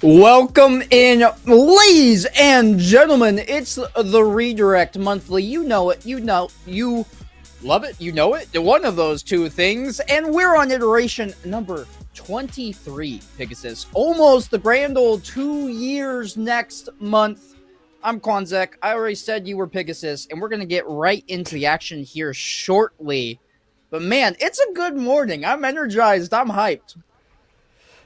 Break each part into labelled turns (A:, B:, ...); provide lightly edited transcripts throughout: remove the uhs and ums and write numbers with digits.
A: Welcome in, ladies and gentlemen. It's the Redirect Monthly. You know it. You love it. You know it. One of those two things. And we're on iteration number 23, Pegasus. Almost the grand old 2 years next month. I'm Quanzek. I already said you were Pegasus, and we're going to get right into the action here shortly. But man, it's a good morning. I'm energized. I'm hyped.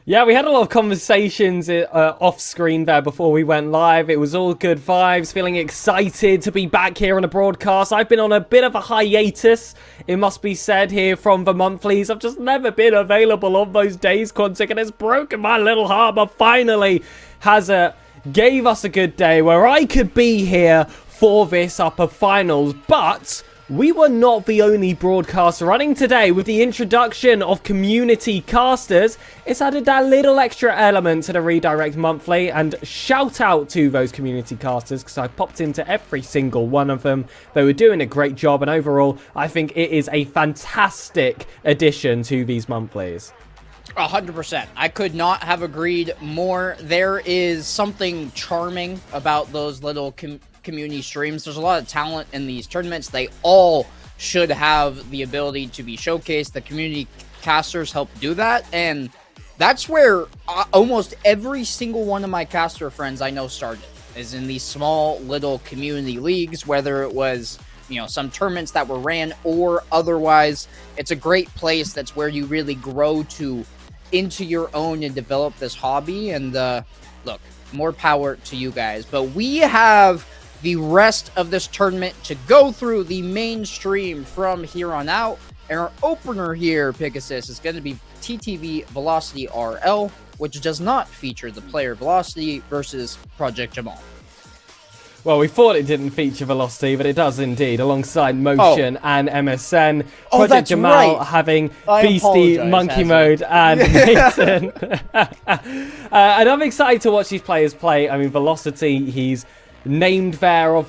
B: Yeah, we had a lot of conversations off screen there before we went live. It was all good vibes, feeling excited to be back here on a broadcast. I've been on a bit of a hiatus, it must be said, here from the monthlies. I've just never been available on those days, Quantic, and it's broken my little heart, but finally gave us a good day where I could be here for this upper finals. But we were not the only broadcast running today. With the introduction of community casters, it's added that little extra element to the Redirect Monthly, and shout out to those community casters because I popped into every single one of them. They were doing a great job, and overall I think it is a fantastic addition to these monthlies.
A: 100%. I could not have agreed more. There is something charming about those little community streams. There's a lot of talent in these tournaments. They all should have the ability to be showcased. The community casters help do that, and that's where almost every single one of my caster friends I know started, is in these small little community leagues, whether it was, you know, some tournaments that were ran or otherwise. It's a great place. That's where you really grow into your own and develop this hobby. And look, more power to you guys. But we have the rest of this tournament to go through, the mainstream from here on out. And our opener here, Pegasus, is going to be TTV velocityrll, which does not feature the player Velocity versus Project Jamal.
B: Well, we thought it didn't feature Velocity, but it does indeed, alongside Motion and MSN. Project Jamal having Beastie, Monkey Mode, and Nathan. And I'm excited to watch these players play. I mean, Velocity, he's named there on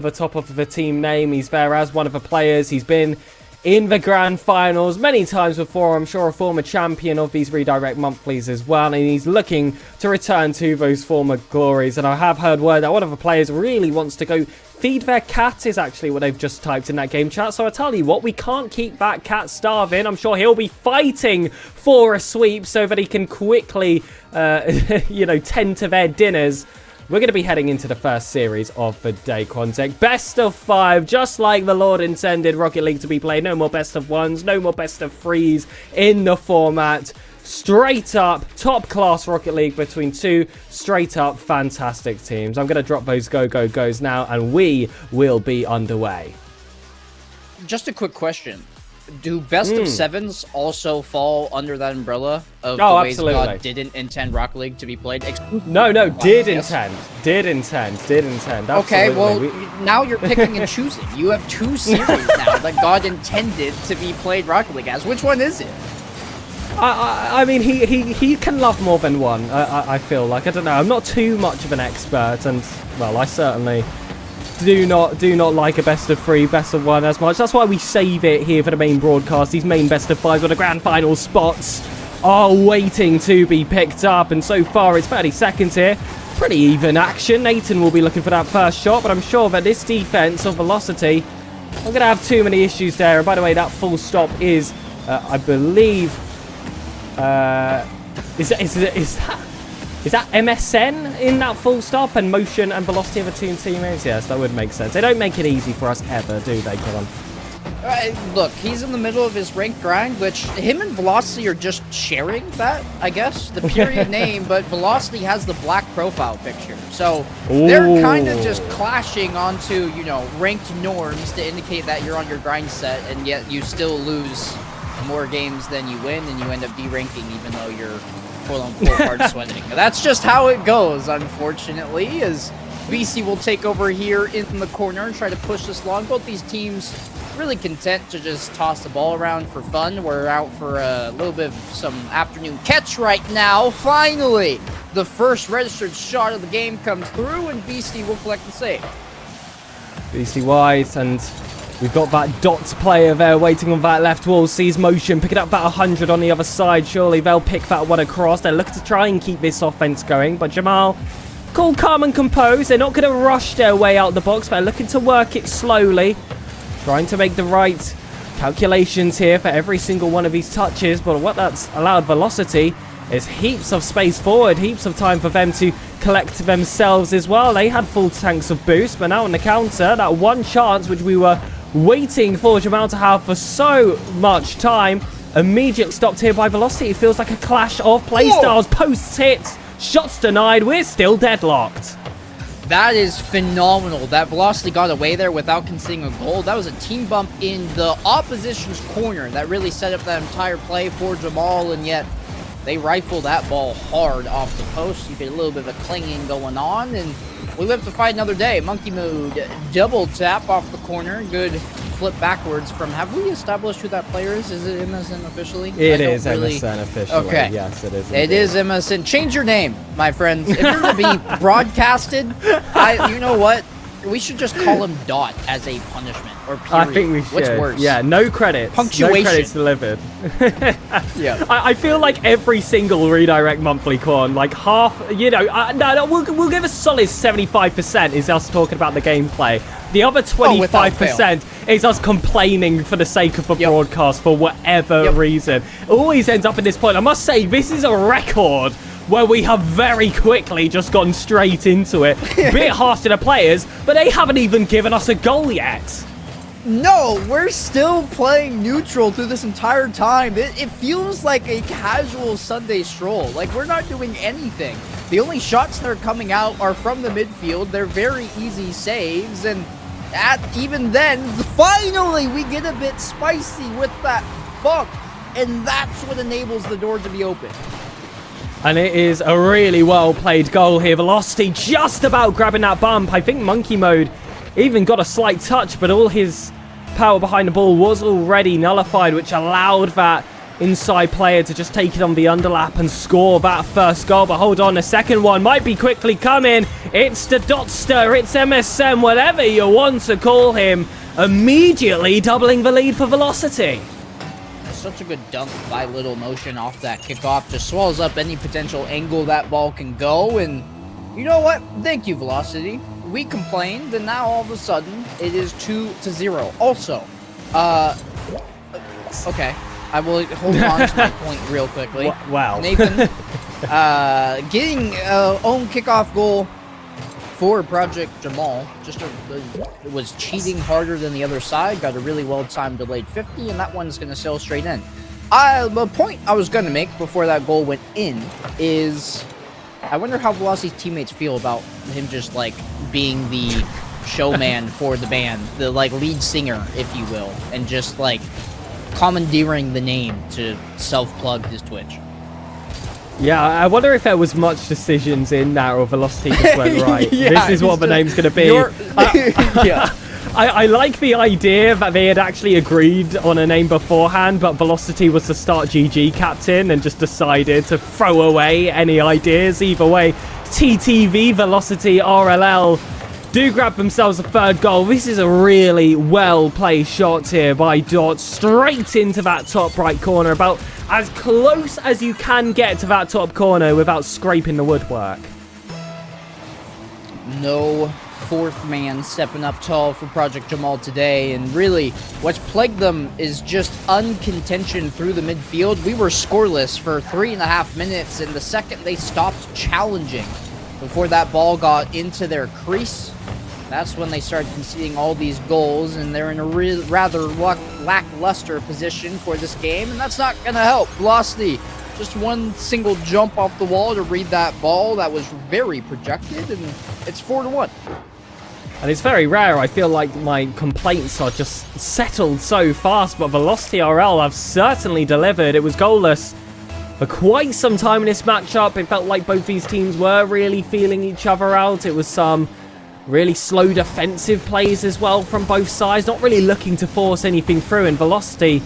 B: the top of the team name. He's there as one of the players. He's been in the grand finals many times before. I'm sure a former champion of these Redirect Monthlies as well, and he's looking to return to those former glories. And I have heard word that one of the players really wants to go feed their cat, is actually what they've just typed in that game chat. So I tell you what, we can't keep that cat starving. I'm sure he'll be fighting for a sweep so that he can quickly tend to their dinners. We're going to be heading into the first series of the day, Quantic. Best of 5, just like the Lord intended Rocket League to be played. No more best of 1s, no more best of 3s in the format. Straight up, top class Rocket League between two straight up fantastic teams. I'm going to drop those go-go-goes now, and we will be underway. Just a quick question. Do best of 7s also fall under that umbrella of the ways God didn't intend Rocket League to be played? No, did intend. Absolutely.
A: Okay, well, now you're picking and choosing. You have 2 series now that God intended to be played Rocket League as. Which one is it?
B: I mean, he can love more than one, I feel like. I don't know. I'm not too much of an expert, and, well, I certainly do not like a best of 3, best of 1 as much. That's why we save it here for the main broadcast. These main best of 5s, where the grand final spots are waiting to be picked up, and so far it's 30 seconds here. Pretty even action. Nathan will be looking for that first shot, but I'm sure that this defense of Velocity are going to have too many issues there. And by the way, that full stop is, I believe, is that MSN in that full stop, and Motion and Velocity of the two teammates? Yes, that would make sense. They don't make it easy for us ever, do they, Kevin?
A: Look, he's in the middle of his ranked grind, which him and Velocity are just sharing that, I guess, the period name, but Velocity has the black profile picture. So they're kind of just clashing onto, ranked norms to indicate that you're on your grind set, and yet you still lose more games than you win, and you end up deranking even though you're quote-unquote hard sweating. That's just how it goes, unfortunately, as BC will take over here in the corner and try to push this long. Both these teams really content to just toss the ball around for fun. We're out for a little bit of some afternoon catch right now. Finally, the first registered shot of the game comes through, and BC will collect the save.
B: BC White, and We've got that Dots player there waiting on that left wall. Sees motion, picking up about 100 on the other side. Surely they'll pick that one across. They're looking to try and keep this offense going. But Jamal, cool, calm and composed. They're not going to rush their way out the box. They're looking to work it slowly. Trying to make the right calculations here for every single one of these touches. But what that's allowed Velocity is heaps of space forward. Heaps of time for them to collect themselves as well. They had full tanks of boost. But now on the counter, that one chance which we were waiting for Jamal to have for so much time, immediately stopped here by Velocity. It feels like a clash of playstyles. Posts hits, shots denied. We're still deadlocked.
A: That is phenomenal. That Velocity got away there without conceding a goal. That was a team bump in the opposition's corner that really set up that entire play for Jamal, and yet they rifle that ball hard off the post. You get a little bit of a clinging going on, and we live to fight another day. Monkey Mood, double tap off the corner. Good flip backwards from... Have we established who that player is? Is it MSN officially?
B: It is MSN officially. Okay. Yes, it is. Indeed.
A: It is MSN. Change your name, my friends. If you're going to be broadcasted, you know what? We should just call him Dot as a punishment, or period.
B: I think we should.
A: What's worse?
B: Yeah, no credits.
A: Punctuation.
B: No credits delivered.
A: Yeah.
B: I feel like every single redirect monthly corn, like half, no, we'll give a solid 75% is us talking about the gameplay. The other 25% is us complaining for the sake of the broadcast for whatever reason. It always ends up at this point. I must say, this is a record where we have very quickly just gone straight into it. Bit harsh to the players, but they haven't even given us a goal yet.
A: No, we're still playing neutral through this entire time. It feels like a casual Sunday stroll. Like, we're not doing anything. The only shots that are coming out are from the midfield. They're very easy saves, and even then, finally, we get a bit spicy with that bump, and that's what enables the door to be open.
B: And it is a really well-played goal here. Velocity just about grabbing that bump. I think Monkey Mode even got a slight touch, but all his power behind the ball was already nullified, which allowed that inside player to just take it on the underlap and score that first goal. But hold on, the second one might be quickly coming. It's the Dotster, it's MSM, whatever you want to call him, immediately doubling the lead for Velocity.
A: Such a good dunk by Little Motion off that kickoff. Just swallows up any potential angle that ball can go. And you know what? Thank you, Velocity. We complained, and now all of a sudden it is 2-0. Also, okay, I will hold on to my point real quickly.
B: Wow.
A: Nathan, getting own kickoff goal for Project Jamal. Just was cheating harder than the other side. Got a really well-timed delayed 50, and that one's going to sail straight in. The point I was going to make before that goal went in is, I wonder how Velocity's teammates feel about him just, like, being the showman for the band. The, like, lead singer, if you will. And just, like, commandeering the name to self-plug his Twitch.
B: Yeah, I wonder if there was much decisions in that, or Velocity just went, right, this is what the name's going to be. I like the idea that they had actually agreed on a name beforehand, but Velocity was the Start GG captain and just decided to throw away any ideas. Either way, TTV, Velocity, RLL do grab themselves a third goal. This is a really well-played shot here by Dot, straight into that top right corner, about as close as you can get to that top corner without scraping the woodwork.
A: No fourth man stepping up tall for Project Jamal today, and really what's plagued them is just uncontention through the midfield. We were scoreless for 3.5 minutes, and the second they stopped challenging before that ball got into their crease, that's when they started conceding all these goals, and they're in a rather lackluster position for this game, and that's not going to help. Velocity, just one single jump off the wall to read that ball that was very projected, and it's 4-1.
B: And it's very rare. I feel like my complaints are just settled so fast, but Velocity RL have certainly delivered. It was goalless for quite some time in this matchup. It felt like both these teams were really feeling each other out. It was some really slow defensive plays as well from both sides, not really looking to force anything through. And Velocity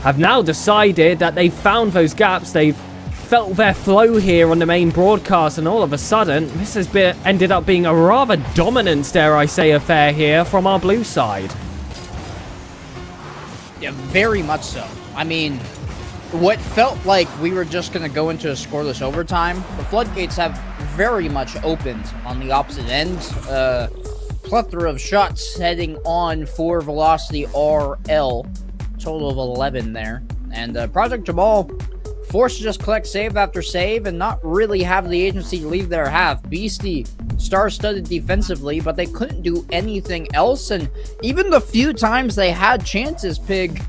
B: have now decided that they've found those gaps. They've felt their flow here on the main broadcast, and all of a sudden, this has ended up being a rather dominant, dare I say, affair here from our blue side.
A: Yeah, very much so. I mean, what felt like we were just going to go into a scoreless overtime, the floodgates have very much opened on the opposite end. Plethora of shots heading on for velocityrll. Total of 11 there. And Project Jamal forced to just collect save after save and not really have the agency to leave their half. Beastie star-studded defensively, but they couldn't do anything else. And even the few times they had chances, Pig,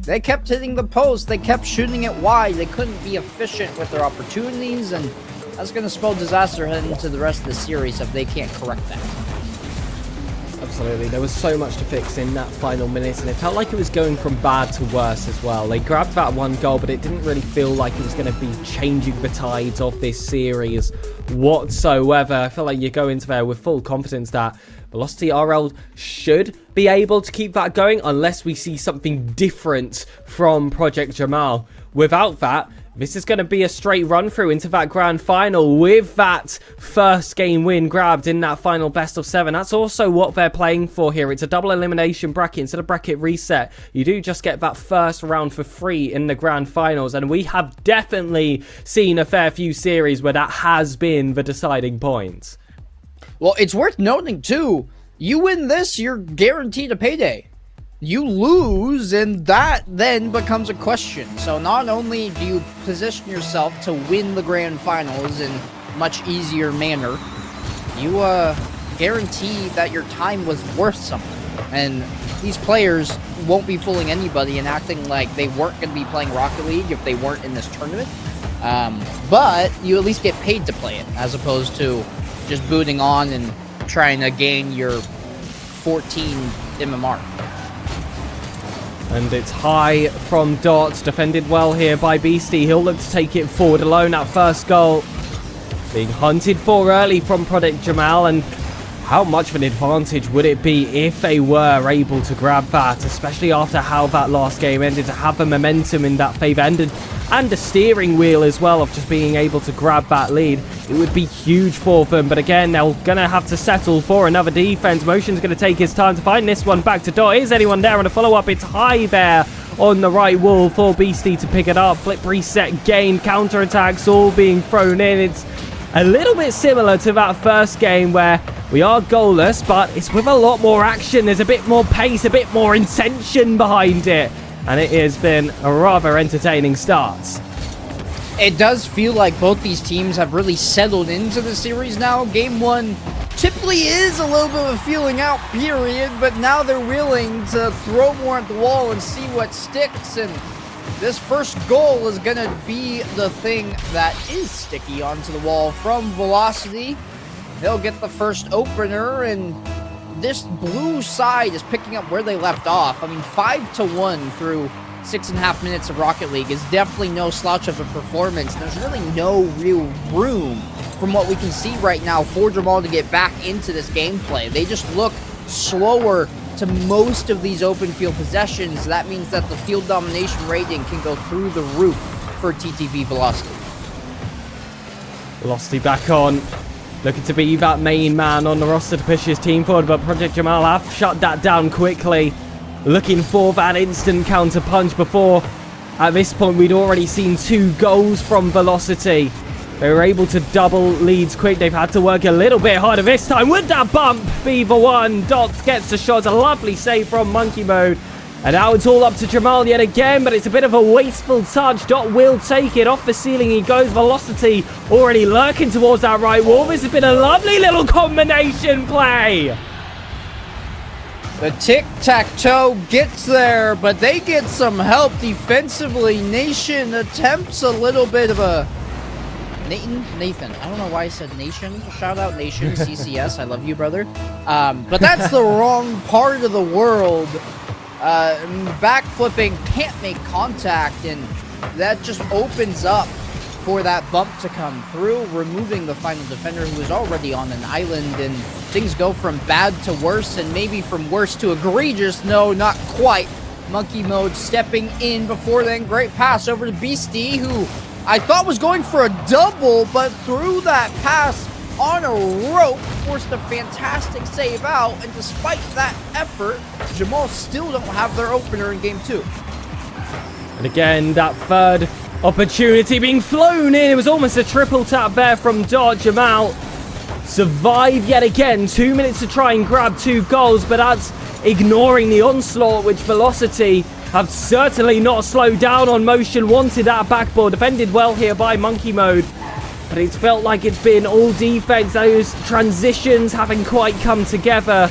A: they kept hitting the post. They kept shooting it wide. They couldn't be efficient with their opportunities, and that's going to spell disaster heading into the rest of the series if they can't correct that.
B: Absolutely. There was so much to fix in that final minute, and it felt like it was going from bad to worse as well. They grabbed that one goal, but it didn't really feel like it was going to be changing the tides of this series whatsoever. I feel like you go into there with full confidence that velocityrll should be able to keep that going unless we see something different from Project Jamal. Without that, this is going to be a straight run through into that grand final with that first game win grabbed in that final best of 7. That's also what they're playing for here. It's a double elimination bracket. Instead of bracket reset, you do just get that first round for free in the grand finals. And we have definitely seen a fair few series where that has been the deciding point.
A: Well, it's worth noting too, you win this, you're guaranteed a payday. You lose, and that then becomes a question. So not only do you position yourself to win the grand finals in much easier manner, you guarantee that your time was worth something. And these players won't be fooling anybody and acting like they weren't going to be playing Rocket League if they weren't in this tournament. But you at least get paid to play it, as opposed to just booting on and trying to gain your 14 MMR.
B: And it's high from Dot, defended well here by Beastie. He'll look to take it forward alone. That first goal being hunted for early from Project Jamal, and how much of an advantage would it be if they were able to grab that, especially after how that last game ended, to have the momentum in that favour and the steering wheel as well of just being able to grab that lead. It would be huge for them, but again, they're going to have to settle for another defense. Motion's going to take his time to find this one back to Dot. Is anyone there on a follow-up? It's high there on the right wall for Beastie to pick it up. Flip, reset, gain, counter-attacks all being thrown in. It's a little bit similar to that first game where we are goalless, but it's with a lot more action. There's a bit more pace, a bit more intention behind it. And it has been a rather entertaining start.
A: It does feel like both these teams have really settled into the series now. Game 1 typically is a little bit of a feeling out period, but now they're willing to throw more at the wall and see what sticks. And this first goal is going to be the thing that is sticky onto the wall from Velocity. They'll get the first opener, and this blue side is picking up where they left off. I mean, 5-1 through 6.5 minutes of Rocket League is definitely no slouch of a performance. There's really no real room, from what we can see right now, for Jamal to get back into this gameplay. They just look slower to most of these open field possessions. That means that the field domination rating can go through the roof for TTV Velocity.
B: Velocity back on. Looking to be that main man on the roster to push his team forward, but Project Jamal have shut that down quickly. Looking for that instant counter punch before. At this point, we'd already seen 2 goals from Velocity. They were able to double leads quick. They've had to work a little bit harder this time. Would that bump be the one? Dot gets the shot. A lovely save from Monkey Mode. And now it's all up to Jamal yet again, but it's a bit of a wasteful touch. Dot will take it off the ceiling. He goes. Velocity already lurking towards that right wall. This has been a lovely little combination play.
A: The tic-tac-toe gets there, but they get some help defensively. Nation attempts a little bit of a... Nathan. I don't know why I said Nation. Shout out Nation, CCS. I love you, brother. But that's the wrong part of the world. Backflipping, can't make contact, and that just opens up for that bump to come through, removing the final defender who is already on an island, and things go from bad to worse, and maybe from worse to egregious. No, not quite. Monkey Mode stepping in before then. Great pass over to Beastie, who I thought was going for a double, but through that pass on a rope, forced a fantastic save out, and despite that effort, Jamal still don't have their opener in game 2.
B: And again, that third opportunity being flown in. It was almost a triple tap there from Jamal. Survive yet again. 2 minutes to try and grab 2 goals, but that's ignoring the onslaught, which Velocity have certainly not slowed down on. Motion wanted that backboard. Defended well here by Monkey Mode. But it's felt like it's been all defense. Those transitions haven't quite come together.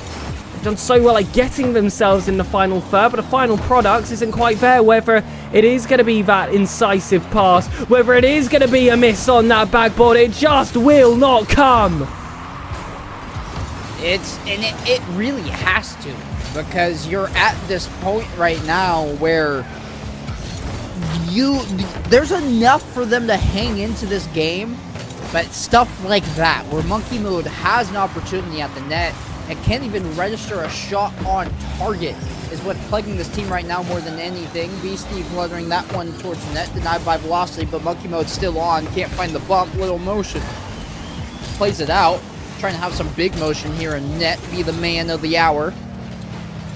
B: They've done so well at getting themselves in the final third, but the final product isn't quite there. Whether it is going to be that incisive pass, whether it is going to be a miss on that backboard, it just will not come.
A: It really has to, because you're at this point right now where there's enough for them to hang into this game, but stuff like that, where Monkey Mode has an opportunity at the net and can't even register a shot on target, is what's plaguing this team right now more than anything. Beastie fluttering that one towards the net, denied by Velocity, but Monkey Mode's still on, can't find the bump. Little motion plays it out, trying to have some big motion here and net be the man of the hour.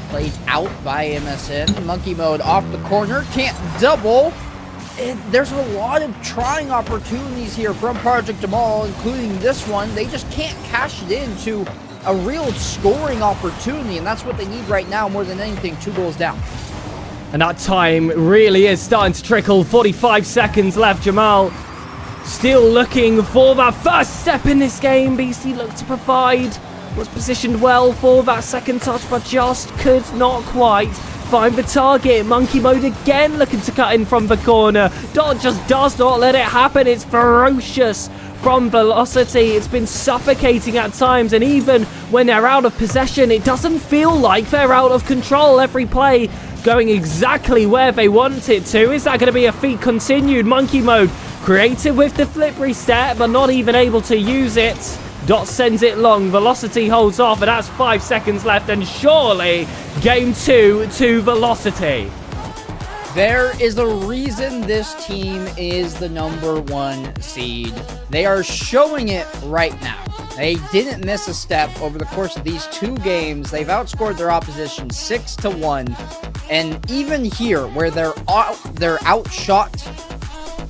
A: Played out by MSN. Monkey Mode off the corner, can't double. And there's a lot of trying opportunities here from Project Jamal, including this one. They just can't cash it into a real scoring opportunity, and that's what they need right now more than anything. 2 goals down.
B: And that time really is starting to trickle. 45 seconds left. Jamal still looking for that first step in this game. BC looked to provide. Was positioned well for that second touch, but just could not quite find the target. Monkey Mode again looking to cut in from the corner. Dot just does not let it happen. It's ferocious from Velocity. It's been suffocating at times, and even when they're out of possession, it doesn't feel like they're out of control. Every play going exactly where they want it to. Is that going to be a feat continued? Monkey Mode creative with the flip reset, but not even able to use it. Dot sends it long. Velocity holds off, and that's 5 seconds left, and surely game 2 to Velocity.
A: There is a reason this team is the #1 seed. They are showing it right now. They didn't miss a step over the course of these 2 games. They've outscored their opposition 6-1. And even here, where they're outshot,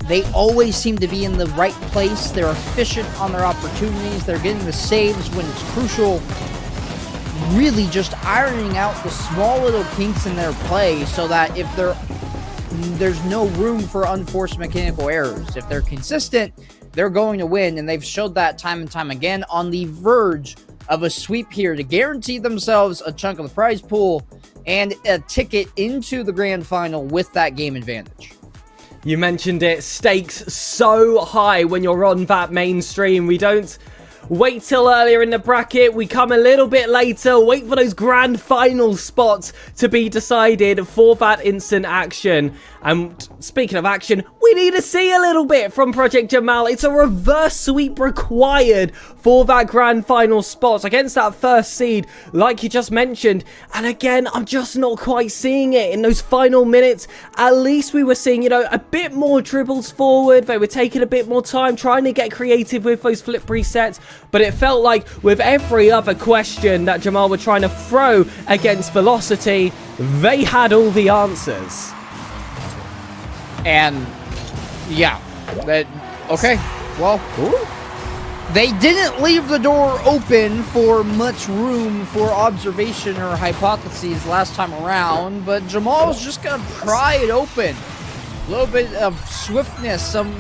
A: they always seem to be in the right place. They're efficient on their opportunities. They're getting the saves when it's crucial. Really just ironing out the small little kinks in their play so that if there's no room for unforced mechanical errors. If they're consistent, they're going to win, and they've showed that time and time again, on the verge of a sweep here to guarantee themselves a chunk of the prize pool and a ticket into the grand final with that game advantage.
B: You mentioned it, stakes so high when you're on that mainstream. We don't wait till earlier in the bracket. We come a little bit later, wait for those grand final spots to be decided for that instant action. And speaking of action, we need to see a little bit from Project Jamal. It's a reverse sweep required for that grand final spot against that first seed, like you just mentioned. And again, I'm just not quite seeing it in those final minutes. At least we were seeing, you know, a bit more dribbles forward. They were taking a bit more time, trying to get creative with those flip resets. But it felt like with every other question that Jamal were trying to throw against Velocity, they had all the answers.
A: And yeah, okay, well, they didn't leave the door open for much room for observation or hypotheses last time around, but Jamal's just gonna pry it open. A little bit of swiftness, some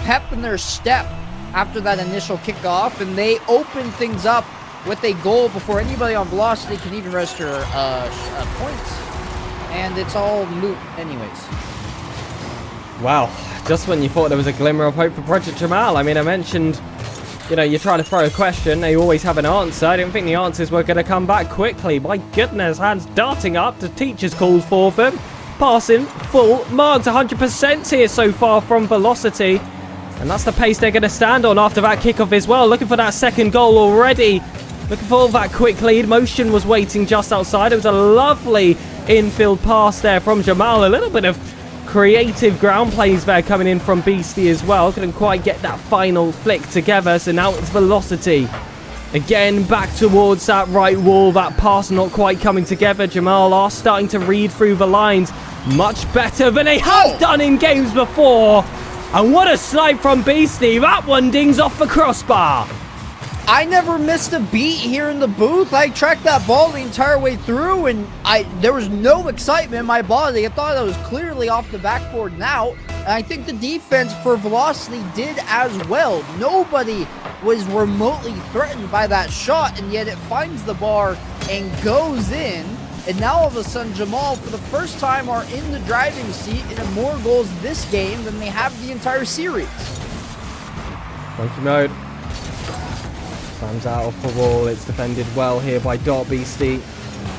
A: pep in their step after that initial kickoff, and they open things up with a goal before anybody on Velocity can even register points, and it's all moot anyways.
B: Wow, just when you thought there was a glimmer of hope for Project Jamal. I mean, I mentioned, you know, you're trying to throw a question, they always have an answer. I didn't think the answers were going to come back quickly. My goodness, hands darting up, the teacher's called for them. Passing, full, marked 100% here so far from Velocity. And that's the pace they're going to stand on after that kickoff as well. Looking for that second goal already. Looking for that quick lead. Motion was waiting just outside. It was a lovely infield pass there from Jamal. A little bit of creative ground plays there coming in from Beastie as well. Couldn't quite get that final flick together, so now it's Velocity. Again, back towards that right wall, that pass not quite coming together. Jamal are starting to read through the lines much better than they have done in games before. And what a snipe from Beastie. That one dings off the crossbar.
A: I never missed a beat here in the booth. I tracked that ball the entire way through, and there was no excitement in my body. I thought I was clearly off the backboard and out. And I think the defense for Velocity did as well. Nobody was remotely threatened by that shot, and yet it finds the bar and goes in. And now all of a sudden, Jamal, for the first time, are in the driving seat and have more goals this game than they have the entire series.
B: Monkey mode. Slams out off the wall. It's defended well here by Beastie.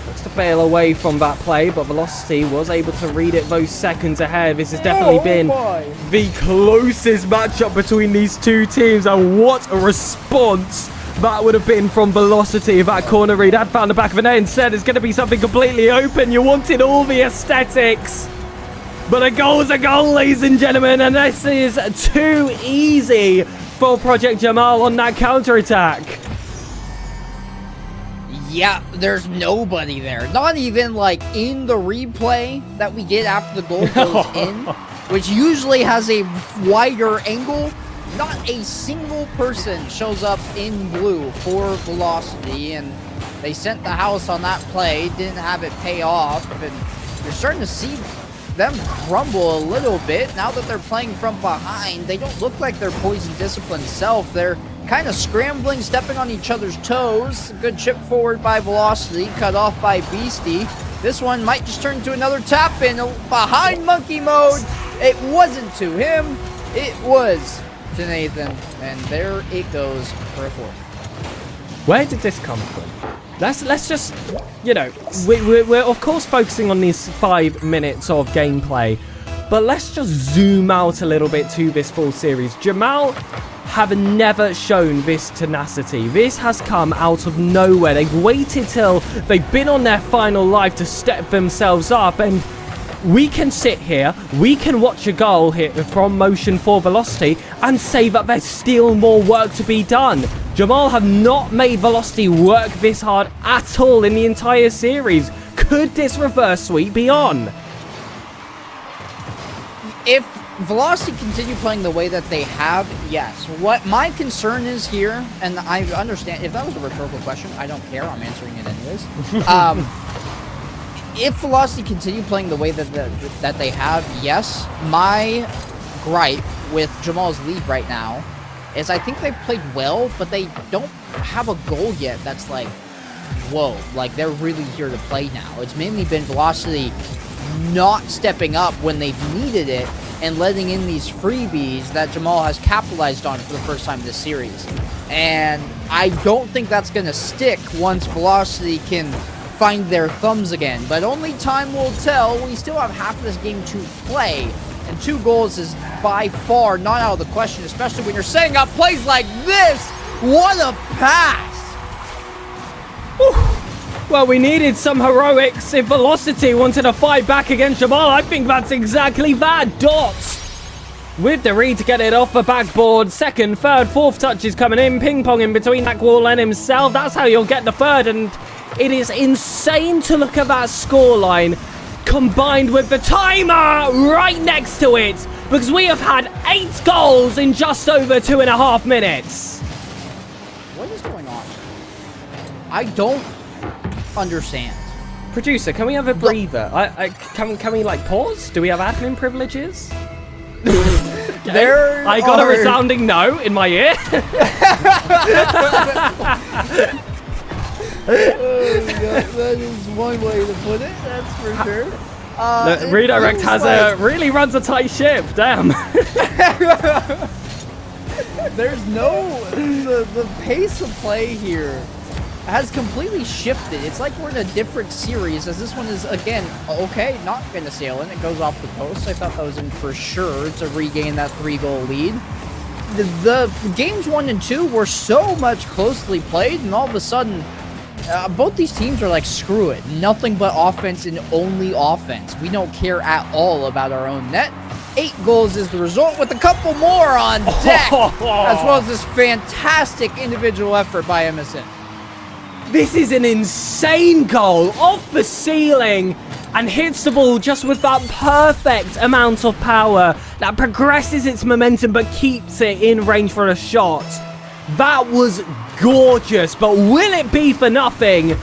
B: Looks to bail away from that play, but Velocity was able to read it those seconds ahead. This has definitely been the closest matchup between these two teams, and what a response that would have been from Velocity. If that corner read had found the back of the net and said it's going to be something completely open. You wanted all the aesthetics, but a goal's a goal, ladies and gentlemen, and this is too easy for Project Jamal on that counter-attack.
A: Yeah, there's nobody there. Not even like in the replay that we get after the goal goes in, which usually has a wider angle. Not a single person shows up in blue for Velocity, and they sent the house on that play, didn't have it pay off, and you're starting to see them crumble a little bit now that they're playing from behind. They don't look like their poison disciplined self. They're kind of scrambling, stepping on each other's toes. Good chip forward by Velocity, cut off by Beastie. This one might just turn to another tap in behind Monkey Mode. It wasn't to him, it was to Nathan, and there it goes for a fourth.
B: Where did this come from? Let's just, you know, we're of course focusing on these 5 minutes of gameplay, but let's just zoom out a little bit to this full series. Jamal have never shown this tenacity. This has come out of nowhere. They've waited till they've been on their final life to step themselves up, and we can sit here, we can watch a goal here from motion for Velocity and say that there's still more work to be done. Jamal have not made Velocity work this hard at all in the entire series. Could this reverse sweep be on?
A: If Velocity continue playing the way that they have, yes. What my concern is here, and I understand, if that was a rhetorical question, I don't care, I'm answering it anyways. If Velocity continue playing the way that they have, yes. My gripe with Jamal's lead right now is I think they've played well, but they don't have a goal yet that's like, whoa, like they're really here to play now. It's mainly been Velocity not stepping up when they've needed it and letting in these freebies that Jamal has capitalized on for the first time this series. And I don't think that's going to stick once Velocity can find their thumbs again, but only time will tell. We still have half of this game to play, and 2 goals is by far not out of the question, especially when you're setting up plays like this. What a pass!
B: Whew. Well, we needed some heroics if Velocity wanted to fight back against Jamal. I think that's exactly that. Dots with the read to get it off the backboard. Second, third, fourth touches coming in, ping-pong in between that wall and himself. That's how you'll get the third, and it is insane to look at that scoreline combined with the timer right next to it, because we have had 8 goals in just over 2.5 minutes.
A: What is going on? I don't understand.
B: Producer, can we have a breather? Can we like pause? Do we have admin privileges?
A: There
B: I got a resounding no in my ear.
A: Oh, God, that is one way to put it, that's for sure.
B: Redirect really runs a tight ship, damn.
A: There's the pace of play here has completely shifted. It's like we're in a different series, as this one is, again, okay, not going to sail in. It goes off the post. I thought that was in for sure to regain that 3-goal lead. The games 1 and 2 were so much closely played, and all of a sudden, both these teams are like, screw it. Nothing but offense and only offense. We don't care at all about our own net. 8 goals is the result, with a couple more on deck, as well as this fantastic individual effort by MSN.
B: This is an insane goal off the ceiling and hits the ball just with that perfect amount of power that progresses its momentum but keeps it in range for a shot. That was gorgeous, but will it be for nothing?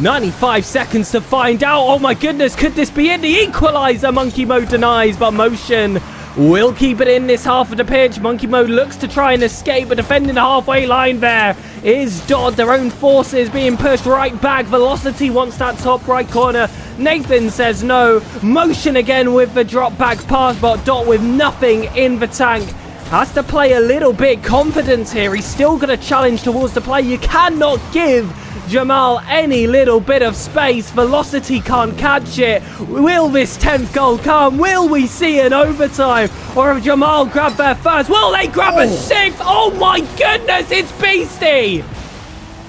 B: 95 seconds to find out. Oh my goodness, could this be it? The equalizer, Monkey Mode denies, but Motion will keep it in this half of the pitch. Monkey Mode looks to try and escape, but defending the halfway line there is Dodd. Their own forces being pushed right back. Velocity wants that top right corner. Nathan says no. Motion again with the drop back pass, but Dot with nothing in the tank. Has to play a little bit confidence here. He's still going to challenge towards the play. You cannot give Jamal any little bit of space. Velocity can't catch it. Will this 10th goal come? Will we see an overtime? Or have Jamal grabbed their first? Will they grab a 6th? Oh my goodness, it's Beastie!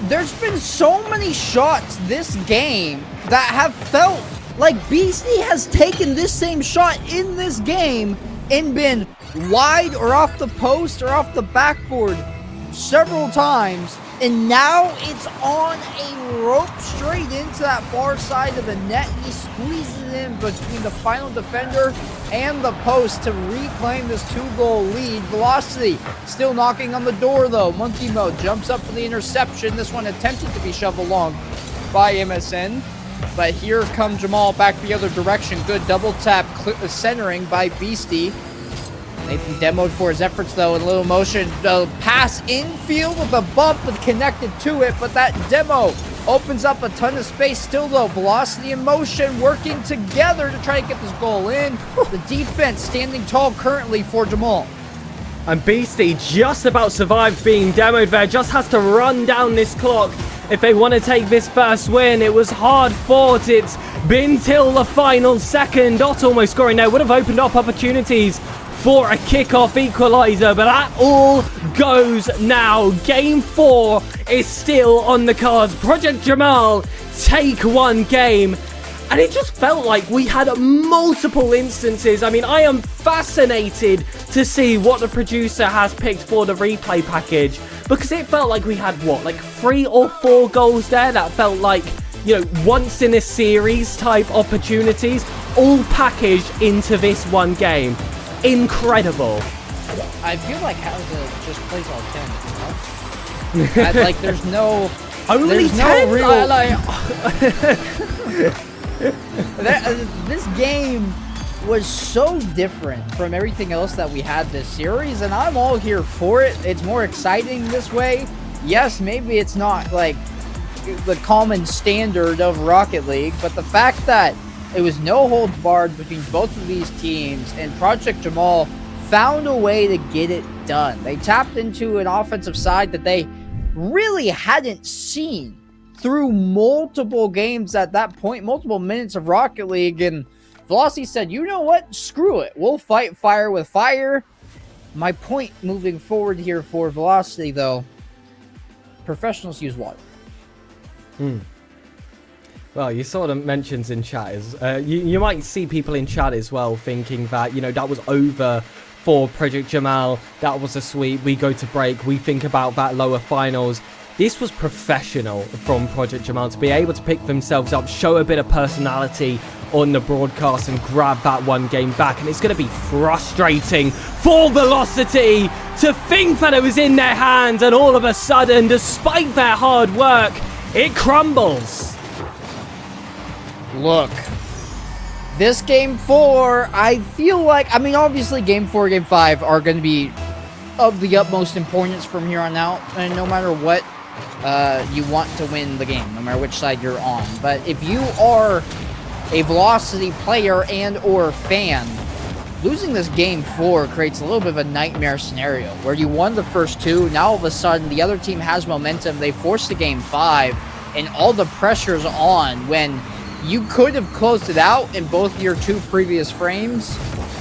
A: There's been so many shots this game that have felt like Beastie has taken this same shot in this game and been wide or off the post or off the backboard several times, and now it's on a rope straight into that far side of the net. He squeezes it in between the final defender and the post to reclaim this 2-goal lead. Velocity still knocking on the door though. Monkey Mode jumps up for the interception. This one attempted to be shoved along by MSN, but here comes Jamal back the other direction. Good double tap centering by Beastie. Nathan demoed for his efforts though in little motion. The pass infield with a bump and connected to it, but that demo opens up a ton of space still though. Velocity and Motion working together to try to get this goal in. The defense standing tall currently for Jamal.
B: And Beastie just about survived being demoed there. Just has to run down this clock if they want to take this first win. It was hard fought. It's been till the final second. Dot almost scoring there. Would have opened up opportunities for a kickoff equalizer, but that all goes now. Game 4 is still on the cards. Project Jamal take one game, and it just felt like we had multiple instances. I mean, I am fascinated to see what the producer has picked for the replay package, because it felt like we had, what, like 3 or 4 goals there that felt like, you know, once in a series type opportunities, all packaged into this one game. Incredible.
A: I feel like Hausa just plays all 10, you know? Like, there's no...
B: Only
A: there's
B: 10?
A: No real... this game was so different from everything else that we had this series, and I'm all here for it. It's more exciting this way. Yes, maybe it's not, like, the common standard of Rocket League, but the fact that it was no holds barred between both of these teams, and Project Jamal found a way to get it done. They tapped into an offensive side that they really hadn't seen through multiple games at that point, multiple minutes of Rocket League, and Velocity said, you know what, screw it. We'll fight fire with fire. My point moving forward here for Velocity, though, professionals use water.
B: Well, you saw the mentions in chat. You might see people in chat as well thinking that, you know, that was over for Project Jamal. That was a sweep. We go to break. We think about that lower finals. This was professional from Project Jamal to be able to pick themselves up, show a bit of personality on the broadcast and grab that one game back. And it's going to be frustrating for Velocity to think that it was in their hands, and all of a sudden, despite their hard work, it crumbles.
A: Look, this game 4, I feel like, I mean, obviously game 4, game 5 are going to be of the utmost importance from here on out, and no matter what, you want to win the game, no matter which side you're on. But if you are a Velocity player and or fan, losing this game 4 creates a little bit of a nightmare scenario where you won the first 2, now all of a sudden the other team has momentum, they force the game 5, and all the pressure's on when you could have closed it out in both your 2 previous frames.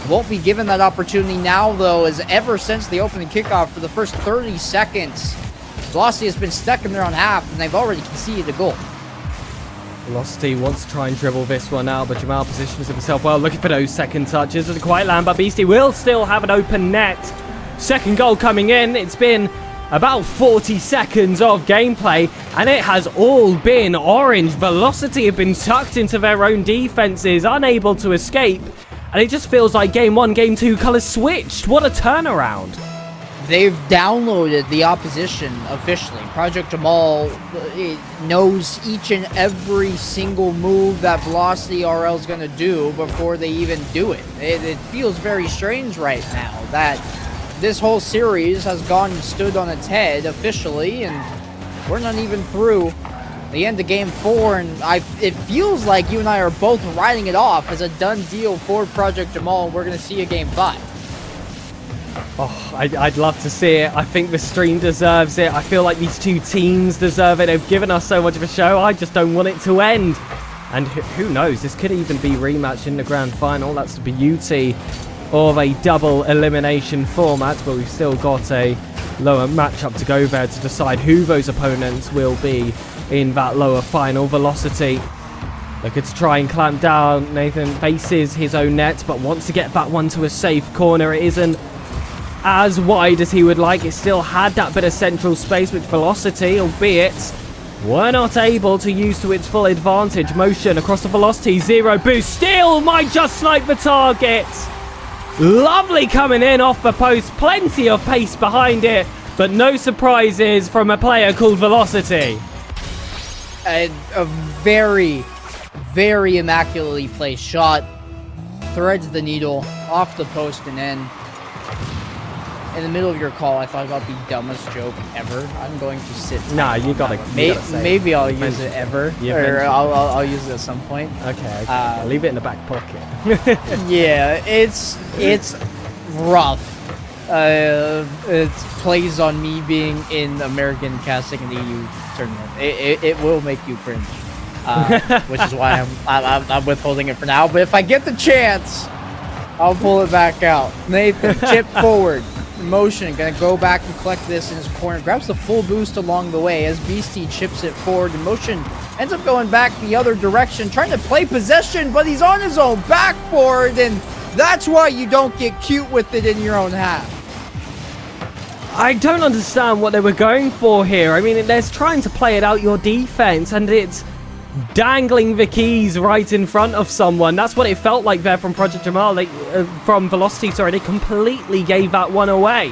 A: Won't be given that opportunity now, though, as ever since the opening kickoff for the first 30 seconds, Velocity has been stuck in their own half, and they've already conceded a goal.
B: Velocity wants to try and dribble this one out, but Jamal positions himself well, looking for those second touches. Doesn't quite land, but Beastie will still have an open net. Second goal coming in. It's been about 40 seconds of gameplay, and it has all been orange. Velocity have been tucked into their own defenses, unable to escape, and it just feels like game 1, game 2 colours switched. What a turnaround.
A: They've downloaded the opposition officially. Project Jamal knows each and every single move that velocityrll is going to do before they even do it. It feels very strange right now that this whole series has gone and stood on its head officially, and we're not even through the end of game 4, and it feels like you and I are both writing it off as a done deal for Project Jamal, and we're going to see a game 5.
B: Oh, I'd love to see it. I think the stream deserves it. I feel like these two teams deserve it. They've given us so much of a show. I just don't want it to end. And who knows? This could even be rematched in the grand final. That's the beauty of a double elimination format, but we've still got a lower matchup to go there to decide who those opponents will be in that lower final. Velocity looking to try and clamp down. Nathan faces his own net, but wants to get that one to a safe corner. It isn't as wide as he would like. It still had that bit of central space, which Velocity, albeit, were not able to use to its full advantage. Motion across the Velocity, 0 boost, still might just snipe the target. Lovely coming in off the post, plenty of pace behind it, but no surprises from a player called Velocity.
A: A very, very immaculately placed shot, threads the needle off the post and in. In the middle of your call, I thought about the dumbest joke ever. I'm going to sit.
B: Nah, you gotta say
A: maybe I'll use it ever, or I'll use it at some point.
B: Okay. Leave it in the back pocket.
A: Yeah, it's rough. It plays on me being in American casting in the EU tournament. It will make you cringe, which is why I'm withholding it for now. But if I get the chance, I'll pull it back out. Nathan, chip forward. Motion, gonna go back and collect this in his corner. Grabs the full boost along the way as Beastie chips it forward. And Motion ends up going back the other direction, trying to play possession, but he's on his own backboard, and that's why you don't get cute with it in your own half.
B: I don't understand what they were going for here. I mean, they're trying to play it out your defense, and it's dangling the keys right in front of someone. That's what it felt like there from Project Jamal. From Velocity, sorry, they completely gave that one away.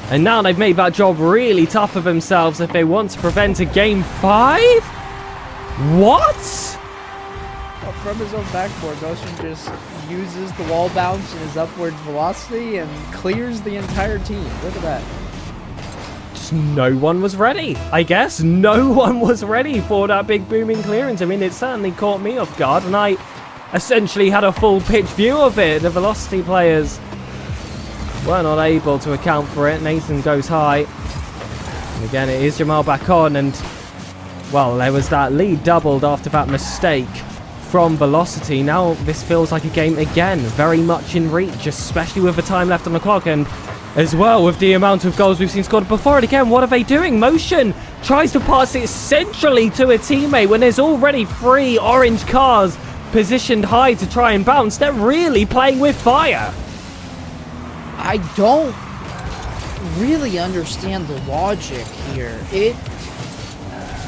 B: And now they've made that job really tough for themselves if they want to prevent a game 5? What?
A: Well, from his own backboard, Motion just uses the wall bounce and his upward velocity and clears the entire team. Look at that.
B: No one was ready, I guess. No one was ready for that big booming clearance. I mean, it certainly caught me off guard, and I essentially had a full pitch view of it. The Velocity players were not able to account for it. Nathan goes high. And again, it is Jamal back on, and, well, there was that lead doubled after that mistake from Velocity. Now this feels like a game again, very much in reach, especially with the time left on the clock, and as well with the amount of goals we've seen scored before. And again, what are they doing? Motion tries to pass it centrally to a teammate when there's already 3 orange cars positioned high to try and bounce. They're really playing with fire.
A: I don't really understand the logic here.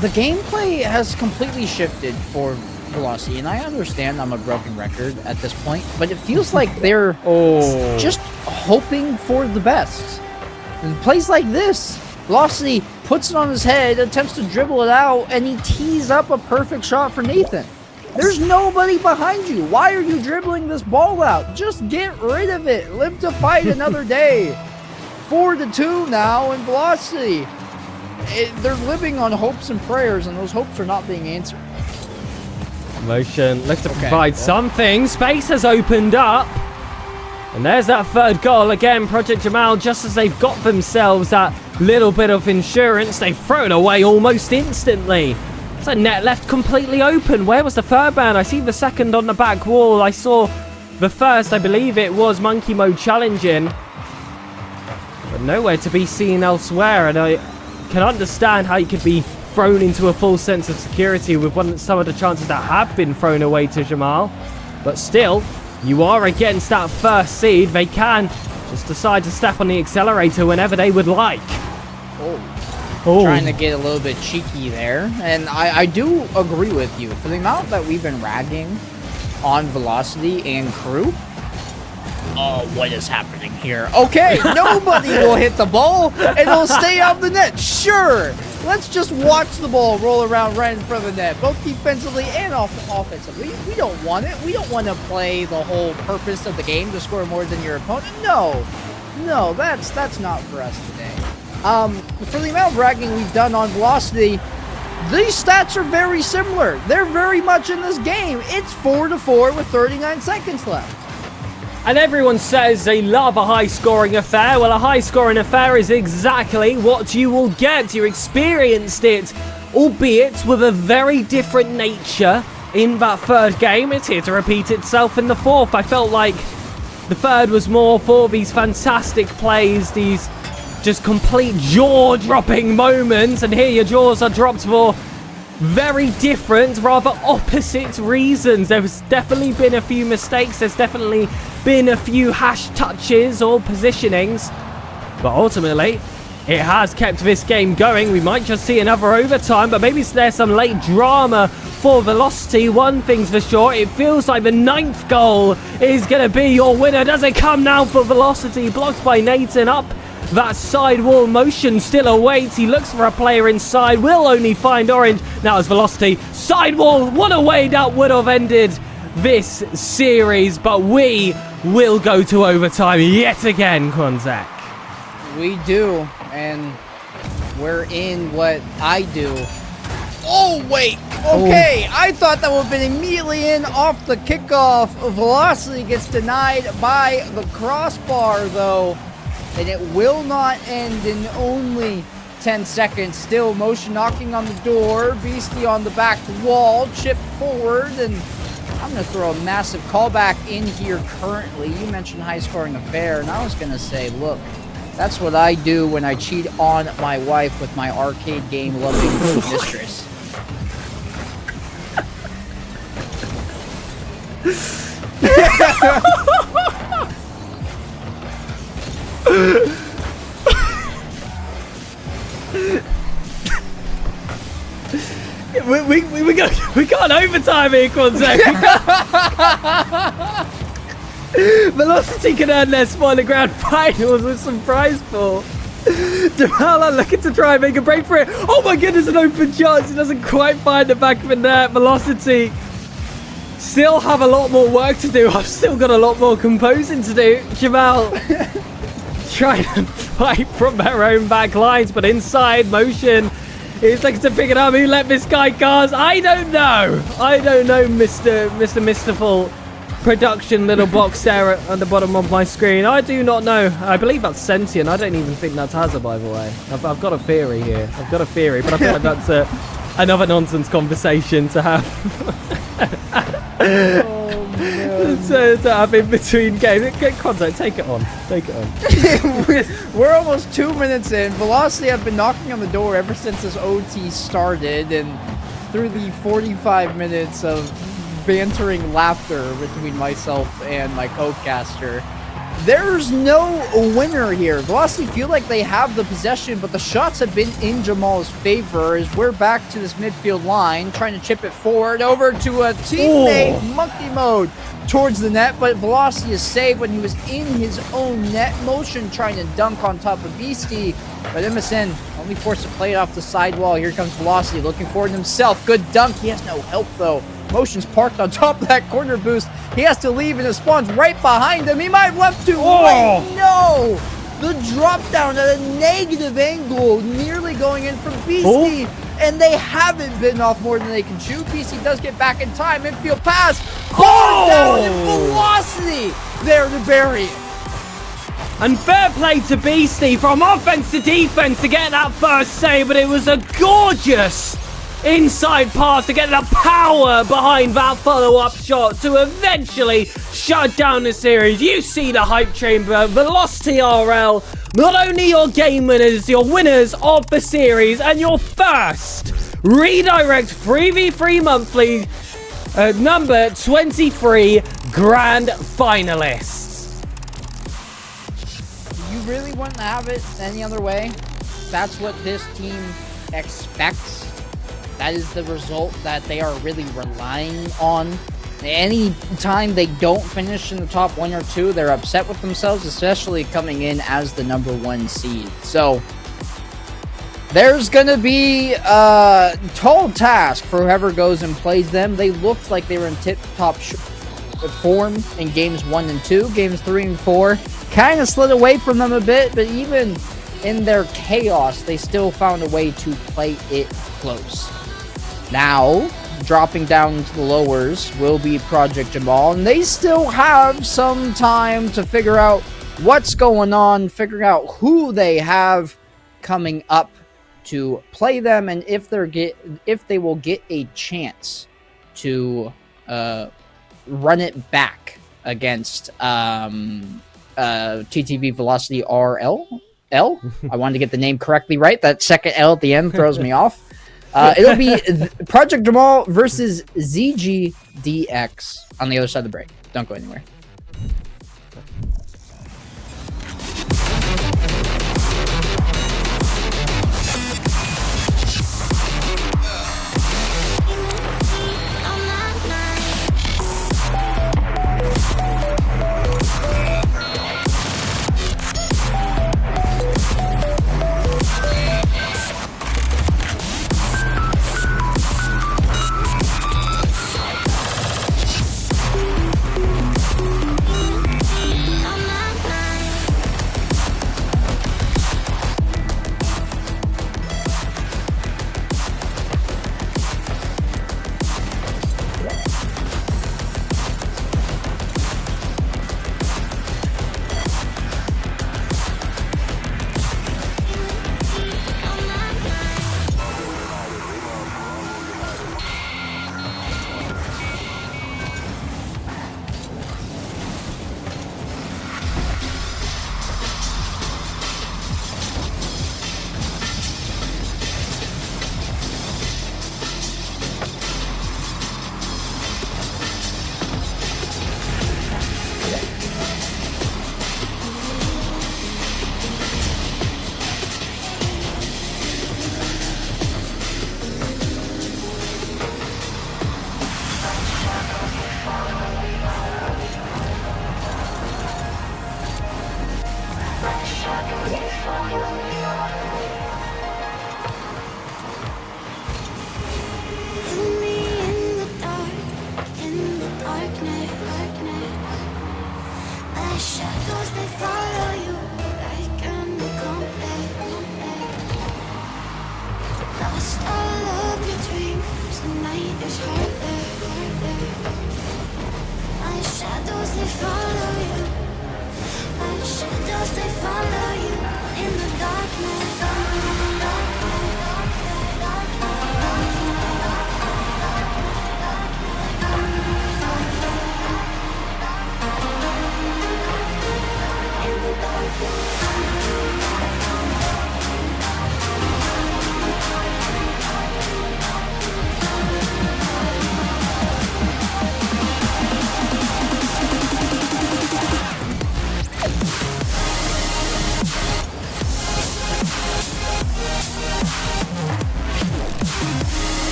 A: The gameplay has completely shifted for Velocity, and I understand I'm a broken record at this point, but it feels like they're just hoping for the best. In plays like this, Velocity puts it on his head, attempts to dribble it out, and he tees up a perfect shot for Nathan. There's nobody behind you. Why are you dribbling this ball out? Just get rid of it. Live to fight another day. 4-2 now in Velocity. They're living on hopes and prayers, and those hopes are not being answered.
B: Motion looks to provide something. Space has opened up. And there's that third goal again. Project Jamal, just as they've got themselves that little bit of insurance, they've thrown away almost instantly. It's a net left completely open. Where was the third man? I see the second on the back wall. I saw the first, I believe it was Monkey Mode challenging. But nowhere to be seen elsewhere. And can understand how you could be thrown into a false sense of security with some of the chances that have been thrown away to Jamal. But still, you are against that first seed. They can just decide to step on the accelerator whenever they would like.
A: Oh. Trying to get a little bit cheeky there. And I do agree with you. For the amount that we've been ragging on Velocity and crew, oh, what is happening here? Okay, nobody will hit the ball, and it'll stay on the net. Sure, let's just watch the ball roll around right in front of the net, both defensively and offensively. We don't want it. We don't want to play the whole purpose of the game to score more than your opponent. No, that's not for us today. For the amount of bragging we've done on Velocity, these stats are very similar. They're very much in this game. It's 4-4 with 39 seconds left.
B: And everyone says they love a high-scoring affair. Well, a high-scoring affair is exactly what you will get. You experienced it, albeit with a very different nature in that third game. It's here to repeat itself in the fourth. I felt like the third was more for these fantastic plays, these just complete jaw-dropping moments. And here your jaws are dropped for very different, rather opposite reasons. There's definitely been a few mistakes. There's definitely been a few hash touches or positionings. But ultimately, it has kept this game going. We might just see another overtime, but maybe there's some late drama for Velocity. One thing's for sure, it feels like the 9th goal is going to be your winner. Does it come now for Velocity? Blocked by Nathan up. That sidewall motion still awaits. He looks for a player inside. Will only find Orange. Now it's Velocity. Sidewall. What a way that would have ended this series. But we will go to overtime yet again, Kronzak.
A: We do. And we're in what I do. Oh, wait. Okay. Oh. I thought that would have been immediately in off the kickoff. Velocity gets denied by the crossbar, though. And it will not end in only 10 seconds. Still motion knocking on the door. Beastie on the back wall. Chip forward. And I'm going to throw a massive callback in here currently. You mentioned high-scoring affair. And I was going to say, look, that's what I do when I cheat on my wife with my arcade game-loving mistress.
B: we got an overtime here, Kronzak. Velocity can earn their spot in the grand finals with some prize pool. Jamal looking to try and make a break for it. Oh my goodness, an open chance. He doesn't quite find the back of the net. Velocity still have a lot more work to do. I've still got a lot more composing to do. Jamal trying to fight from their own back lines, but inside motion is looking to pick it up. Who let this guy cast? I don't know, Mr. Mystical production little box there at the bottom of my screen. I do not know. I believe that's sentient. I don't even think that's Hazard, by the way. I've got a theory here. But I feel like that's another nonsense conversation to have. To have in between games. Get contact. Take it on.
A: We're almost 2 minutes in. Velocity have been knocking on the door ever since this OT started, and through the 45 minutes of bantering laughter between myself and my co-caster, there's no winner here. Velocity feel like they have the possession, but the shots have been in Jamal's favor as we're back to this midfield line, trying to chip it forward over to a teammate. Monkey mode towards the net, but Velocity is saved when he was in his own net. Motion trying to dunk on top of Beastie, but MSN only forced to play it off the sidewall. Here comes Velocity looking for it himself. Good dunk. He has no help though. Motion's parked on top of that corner boost. He has to leave and it spawns right behind him. He might have left to. Wait, no! The drop down at a negative angle, nearly going in from Beastie. And they haven't bitten off more than they can chew. Beastie does get back in time. Infield pass. Down in Velocity there to bury it.
B: And fair play to Beastie from offense to defense to get that first save, but it was a gorgeous inside pass to get the power behind that follow-up shot to eventually shut down the series. You see the hype chamber, velocityrll, not only your game winners, your winners of the series, and your first redirect 3v3 monthly number 23 grand finalists.
A: You really wouldn't have it any other way? That's what this team expects. That is the result that they are really relying on. Any time they don't finish in the top 1 or 2, they're upset with themselves, especially coming in as the number 1 seed. So there's gonna be a tall task for whoever goes and plays them. They looked like they were in tip-top form in games 1 and 2. Games 3 and 4 kind of slid away from them a bit, but even in their chaos, they still found a way to play it close. Now, dropping down to the lowers will be Project Jamal, and they still have some time to figure out what's going on, figuring out who they have coming up to play them, and if they will get a chance to run it back against TTV velocityrll. I wanted to get the name correctly right. That second L at the end throws me off. It'll be Project Jamal versus ZGDX on the other side of the break. Don't go anywhere.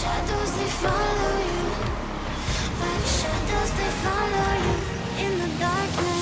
C: shadows they follow you. Like shadows they follow you in the darkness.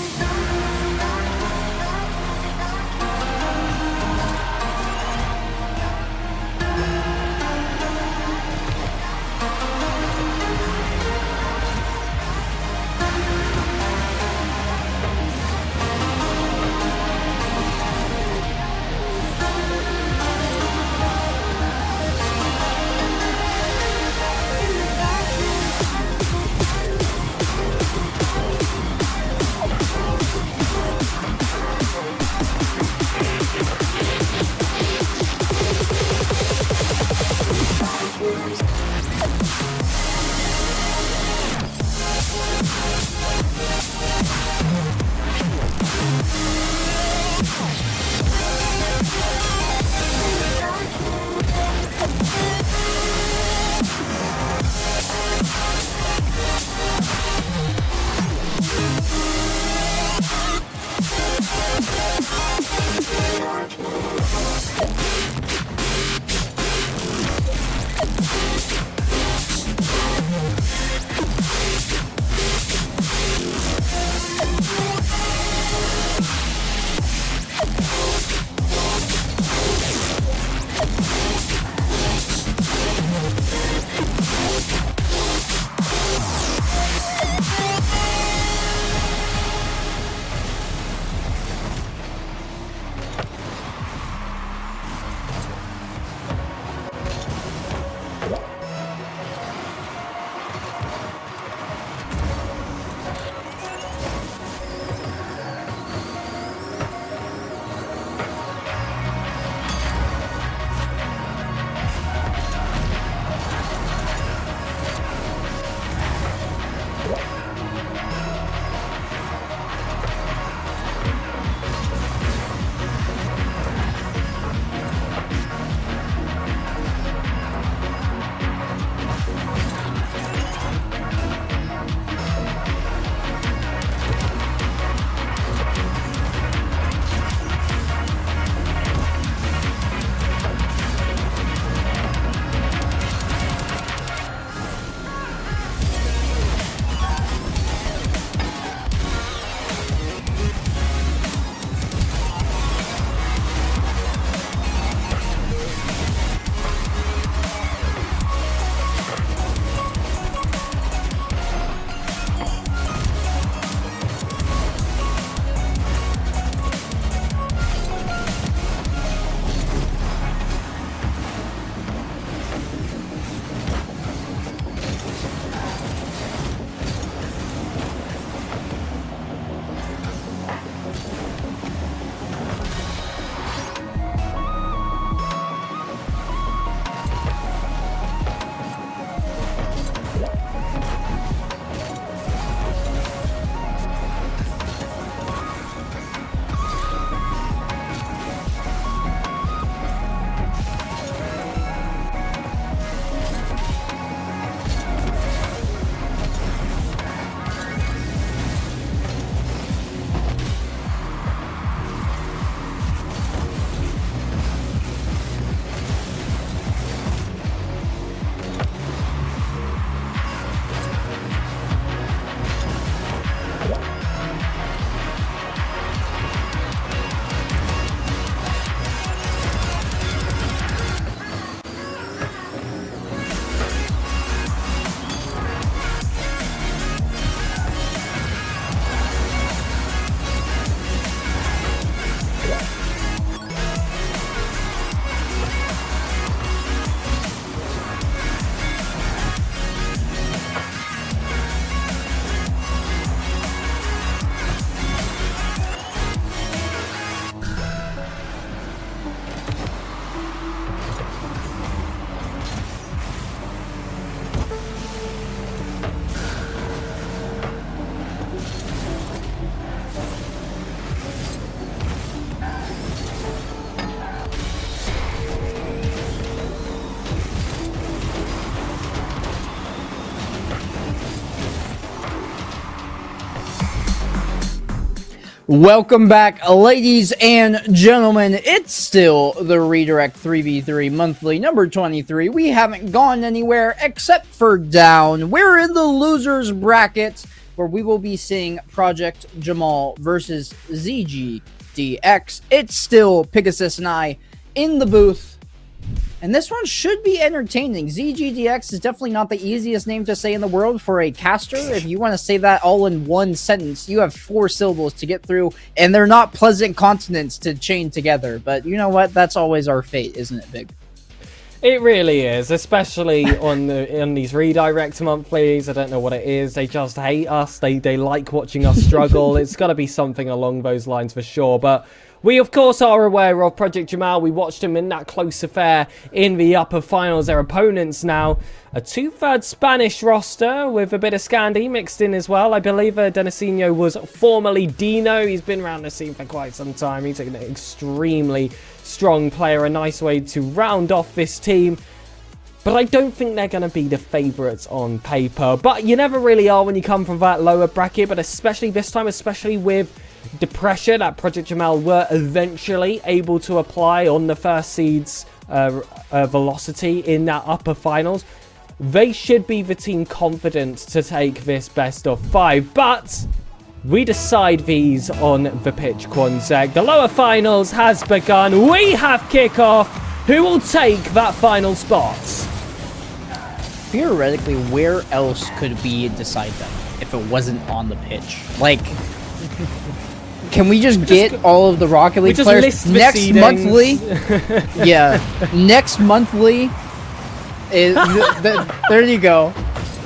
A: Welcome back, ladies and gentlemen. It's still the Redirect 3v3 monthly number 23. We haven't gone anywhere except for down. We're in the losers bracket where we will be seeing Project Jamal versus ZGDX. It's still Pegasus and I in the booth. And this one should be entertaining. ZGDX is definitely not the easiest name to say in the world for a caster. If you want to say that all in one sentence, you have 4 syllables to get through, and they're not pleasant consonants to chain together. But you know what? That's always our fate, isn't it, Big?
B: It really is, especially on these redirect monthlies. I don't know what it is. They just hate us. They like watching us struggle. It's got to be something along those lines for sure. But we, of course, are aware of Project Jamal. We watched him in that close affair in the upper finals. Their opponents now a 2/3 Spanish roster with a bit of Scandi mixed in as well. I believe Denisino was formerly Dino. He's been around the scene for quite some time. He's an extremely strong player. A nice way to round off this team. But I don't think they're going to be the favourites on paper. But you never really are when you come from that lower bracket. But especially this time, especially with the pressure that Project Jamal were eventually able to apply on the first seed's velocity in that upper finals, they should be the team confident to take this best of 5. But we decide these on the pitch, Quanzek. The lower finals has begun. We have kickoff. Who will take that final spot?
A: Theoretically, where else could we decide that if it wasn't on the pitch? Like, can we just get all of the Rocket League players next monthly? Yeah, next monthly. There you go.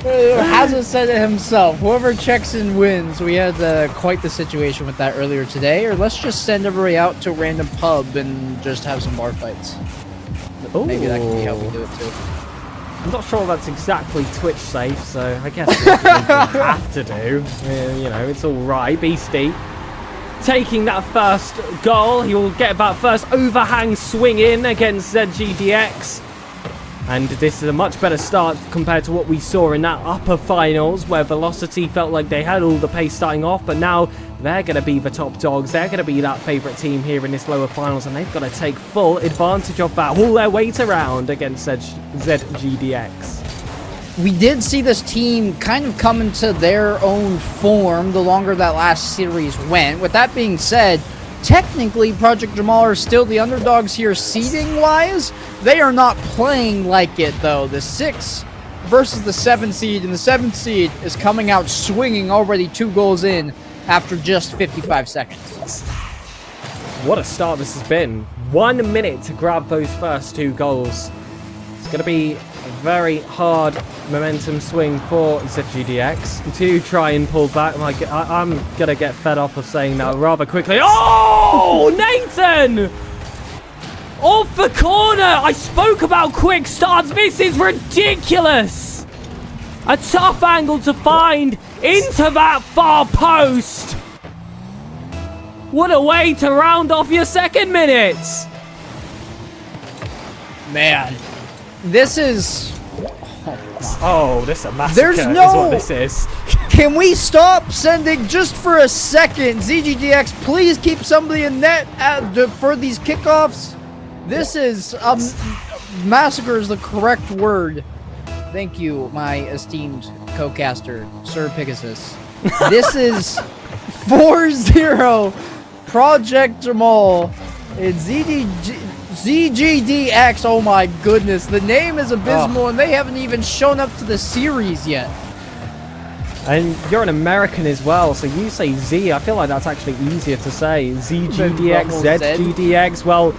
A: Hazard said it himself. Whoever checks in wins. We had quite the situation with that earlier today. Or let's just send everybody out to a random pub and just have some bar fights.
B: Ooh.
A: Maybe that can be how we do it too.
B: I'm not sure that's exactly Twitch safe, so I guess what we have to do. You know, it's all right. Beastie taking that first goal. He will get that first overhang swing in against ZGDX. And this is a much better start compared to what we saw in that upper finals, where Velocity felt like they had all the pace starting off, but now they're going to be the top dogs. They're going to be that favourite team here in this lower finals, and they've got to take full advantage of that, haul their weight around against ZGDX.
A: We did see this team kind of come into their own form the longer that last series went. With that being said, technically, Project Jamal are still the underdogs here seeding-wise. They are not playing like it, though. The 6 versus the 7 seed, and the 7 seed is coming out swinging already 2 goals in after just 55 seconds.
B: What a start this has been. 1 minute to grab those first 2 goals. It's going to be a very hard momentum swing for ZGDX to try and pull back. I'm going to get fed up of saying that rather quickly. Oh, Nathan! Off the corner! I spoke about quick starts. This is ridiculous! A tough angle to find into that far post. What a way to round off your second minute!
A: Man, this is...
B: Oh, this is a massacre.
A: There's no...
B: is what this is.
A: Can we stop sending just for a second? ZGDX, please keep somebody in net for these kickoffs. This is... massacre is the correct word. Thank you, my esteemed co-caster, Sir Pegasus. This is 4-0 Project Jamal and ZGDX. Oh my goodness, the name is abysmal, and they haven't even shown up to the series yet.
B: And you're an American as well, so you say Z. I feel like that's actually easier to say. ZGDX, ZGDX. Well,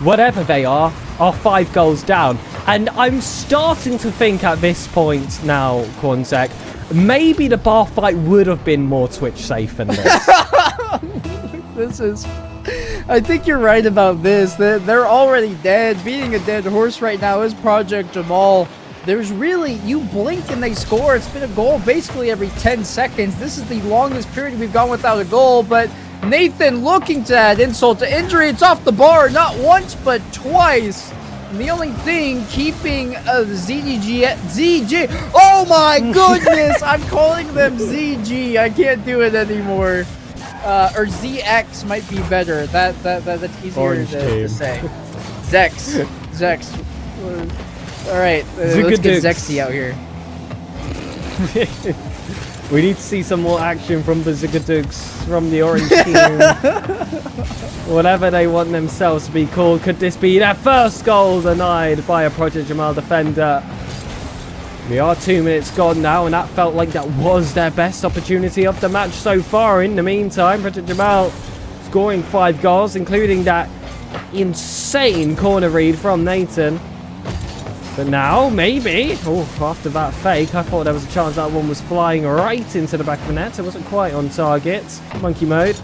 B: whatever they are 5 goals down. And I'm starting to think at this point now, Quanzek, maybe the bar fight would have been more Twitch safe than this.
A: This is... I think you're right about this. They're already dead. Beating a dead horse right now is Project Jamal. There's really... You blink and they score. It's been a goal basically every 10 seconds. This is the longest period we've gone without a goal, but Nathan looking to add insult to injury. It's off the bar, not once, but twice. And the only thing keeping ZG... Oh my goodness! I'm calling them ZG. I can't do it anymore. Or ZX might be better. That's easier to say. Zex. All right, let's get Zexy out here.
B: We need to see some more action from the ZGDX, from the orange team. Whatever they want themselves to be called. Could this be their first goal denied by a Project Jamal defender? We are 2 minutes gone now, and that felt like that was their best opportunity of the match so far. In the meantime, Project Jamal scoring 5 goals, including that insane corner read from Nathan. But now, maybe, after that fake, I thought there was a chance that one was flying right into the back of the net. It wasn't quite on target. Monkey mode.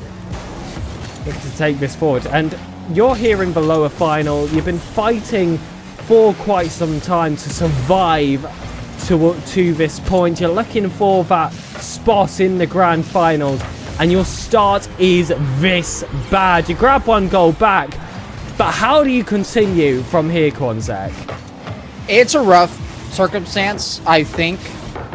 B: Looking to take this forward. And you're here in the lower final. You've been fighting for quite some time to survive to this point. You're looking for that spot in the grand finals. And your start is this bad. You grab 1 goal back. But how do you continue from here, Quanzek?
A: It's a rough circumstance, I think.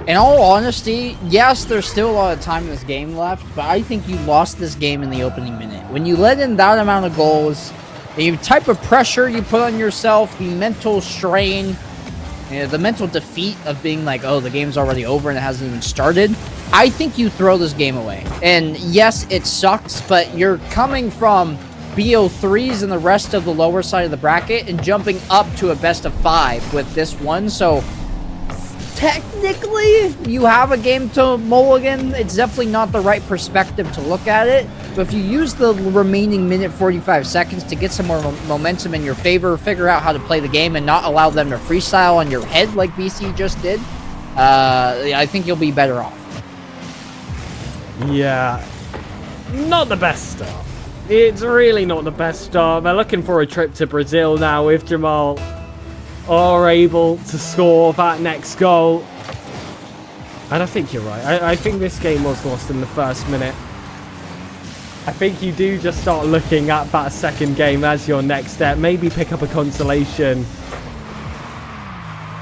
A: In all honesty, yes, there's still a lot of time in this game left, but I think you lost this game in the opening minute. When you let in that amount of goals, the type of pressure you put on yourself, the mental strain, the mental defeat of being like, oh, the game's already over and it hasn't even started, I think you throw this game away. And yes, it sucks, but you're coming from BO3s and the rest of the lower side of the bracket and jumping up to a best of 5 with this one. So technically you have a game to mulligan. It's definitely not the right perspective to look at it, but if you use the remaining minute 45 seconds to get some more momentum in your favor, figure out how to play the game and not allow them to freestyle on your head like BC just did, I think you'll be better off.
B: Yeah, not the best start. It's really not the best start. They're looking for a trip to Brazil now if Jamal are able to score that next goal. And I think you're right. I think this game was lost in the first minute. I think you do just start looking at that second game as your next step. Maybe pick up a consolation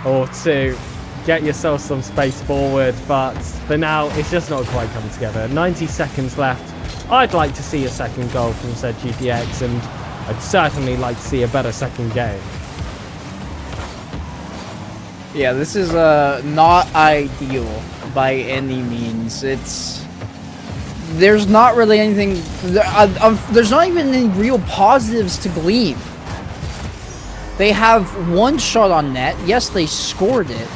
B: or 2. Get yourself some space forward. But for now, it's just not quite coming together. 90 seconds left. I'd like to see a second goal from ZGDX, and I'd certainly like to see a better second game.
A: Yeah, this is not ideal by any means. There's not really anything, there's not even any real positives to glean. They have 1 shot on net. Yes, they scored it,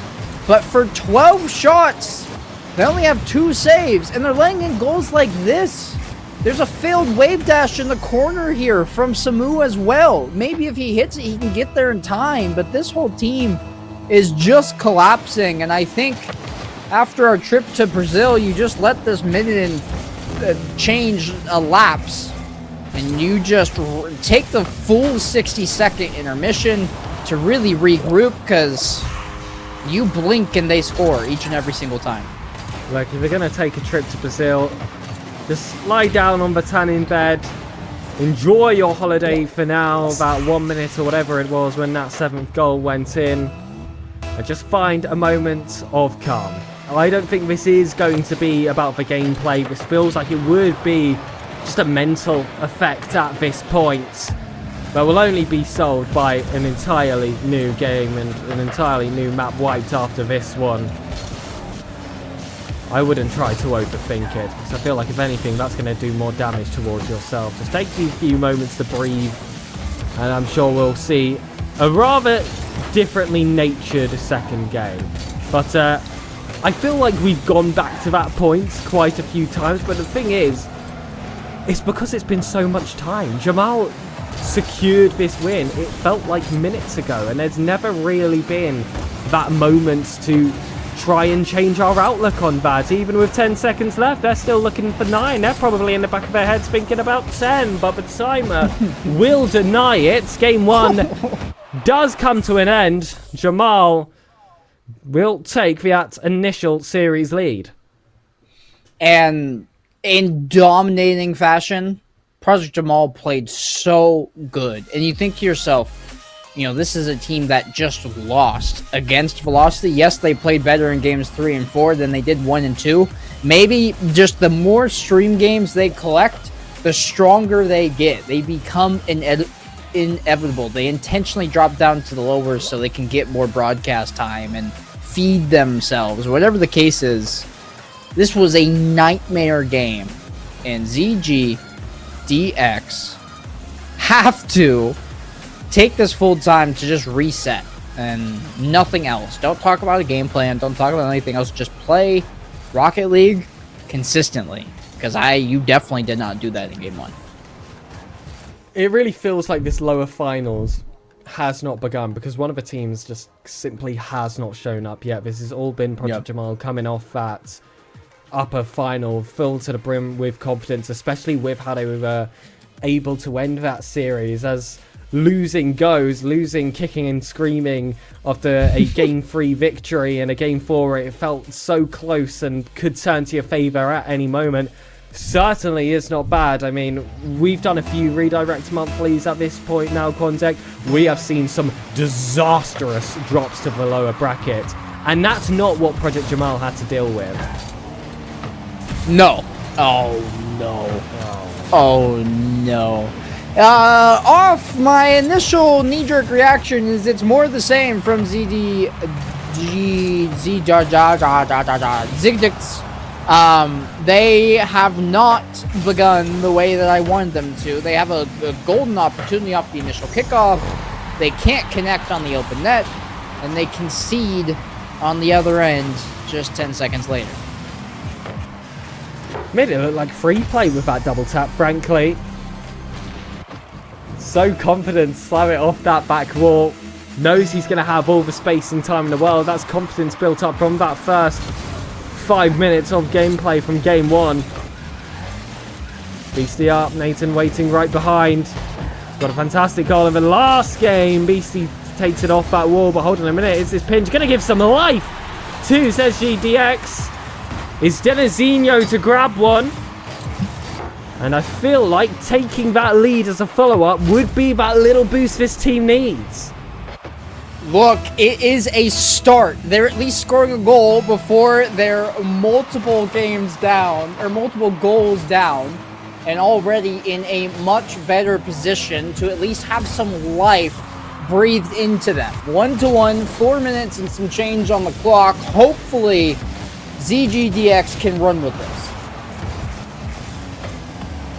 A: but for 12 shots, they only have 2 saves, and they're letting in goals like this. There's a failed wave dash in the corner here from Samu as well. Maybe if he hits it, he can get there in time, but this whole team is just collapsing, and I think after our trip to Brazil, you just let this minute and change elapse, and you just take the full 60-second intermission to really regroup, because you blink and they score each and every single time.
B: Like, if you're going to take a trip to Brazil, just lie down on the tanning bed, enjoy your holiday for now, about 1 minute or whatever it was when that 7th goal went in, and just find a moment of calm. I don't think this is going to be about the gameplay. This feels like it would be just a mental effect at this point, but will only be solved by an entirely new game and an entirely new map wiped after this one. I wouldn't try to overthink it, because I feel like if anything, that's going to do more damage towards yourself. Just take these few moments to breathe, and I'm sure we'll see a rather differently natured second game. But I feel like we've gone back to that point quite a few times, but the thing is, it's because it's been so much time. Jamal secured this win. It felt like minutes ago, and there's never really been that moment to try and change our outlook on that. Even with 10 seconds left, they're still looking for 9. They're probably in the back of their heads thinking about 10, but the timer will deny it. Game 1 does come to an end. Jamal will take that initial series lead.
A: And in dominating fashion, Project Jamal played so good. And you think to yourself, You know, this is a team that just lost against Velocity. Yes, they played better in games 3 and 4 than they did 1 and 2. Maybe just the more stream games they collect, the stronger they get. They become inevitable. They intentionally drop down to the lower so they can get more broadcast time and feed themselves. Whatever the case is, this was a nightmare game. And ZGDX have to take this full time to just reset and nothing else. Don't talk about a game plan. Don't talk about anything else. Just play Rocket League consistently, because you definitely did not do that in game 1.
B: It really feels like this lower finals has not begun because one of the teams just simply has not shown up yet. This has all been Project Jamal coming off that upper final, filled to the brim with confidence, especially with how they were able to end that series as losing kicking and screaming after a game 3 victory and a game 4 where it felt so close and could turn to your favor at any moment. Certainly is not bad. I mean, we've done a few redirect monthlies at this point now, Quantec. We have seen some disastrous drops to the lower bracket, and that's not what Project Jamal had to deal with.
A: No. Oh no. Oh no. Off my initial knee-jerk reaction is it's more the same from ZGDX. They have not begun the way that I wanted them to. They have a golden opportunity off the initial kickoff. They can't connect on the open net, and they concede on the other end just 10 seconds later.
B: Made it look like free play with that double tap, frankly. So confident, slam it off that back wall. Knows he's going to have all the space and time in the world. That's confidence built up from that first 5 minutes of gameplay from game 1. Beastie up, Nathan waiting right behind. Got a fantastic goal in the last game. Beastie takes it off that wall, but hold on a minute. Is this pinch going to give some life to ZGDX? Is Denizinho to grab one? And I feel like taking that lead as a follow-up would be that little boost this team needs.
A: Look, it is a start. They're at least scoring a goal before they're multiple games down, or multiple goals down, and already in a much better position to at least have some life breathed into them. 1-1, 4 minutes and some change on the clock. Hopefully, ZGDX can run with this.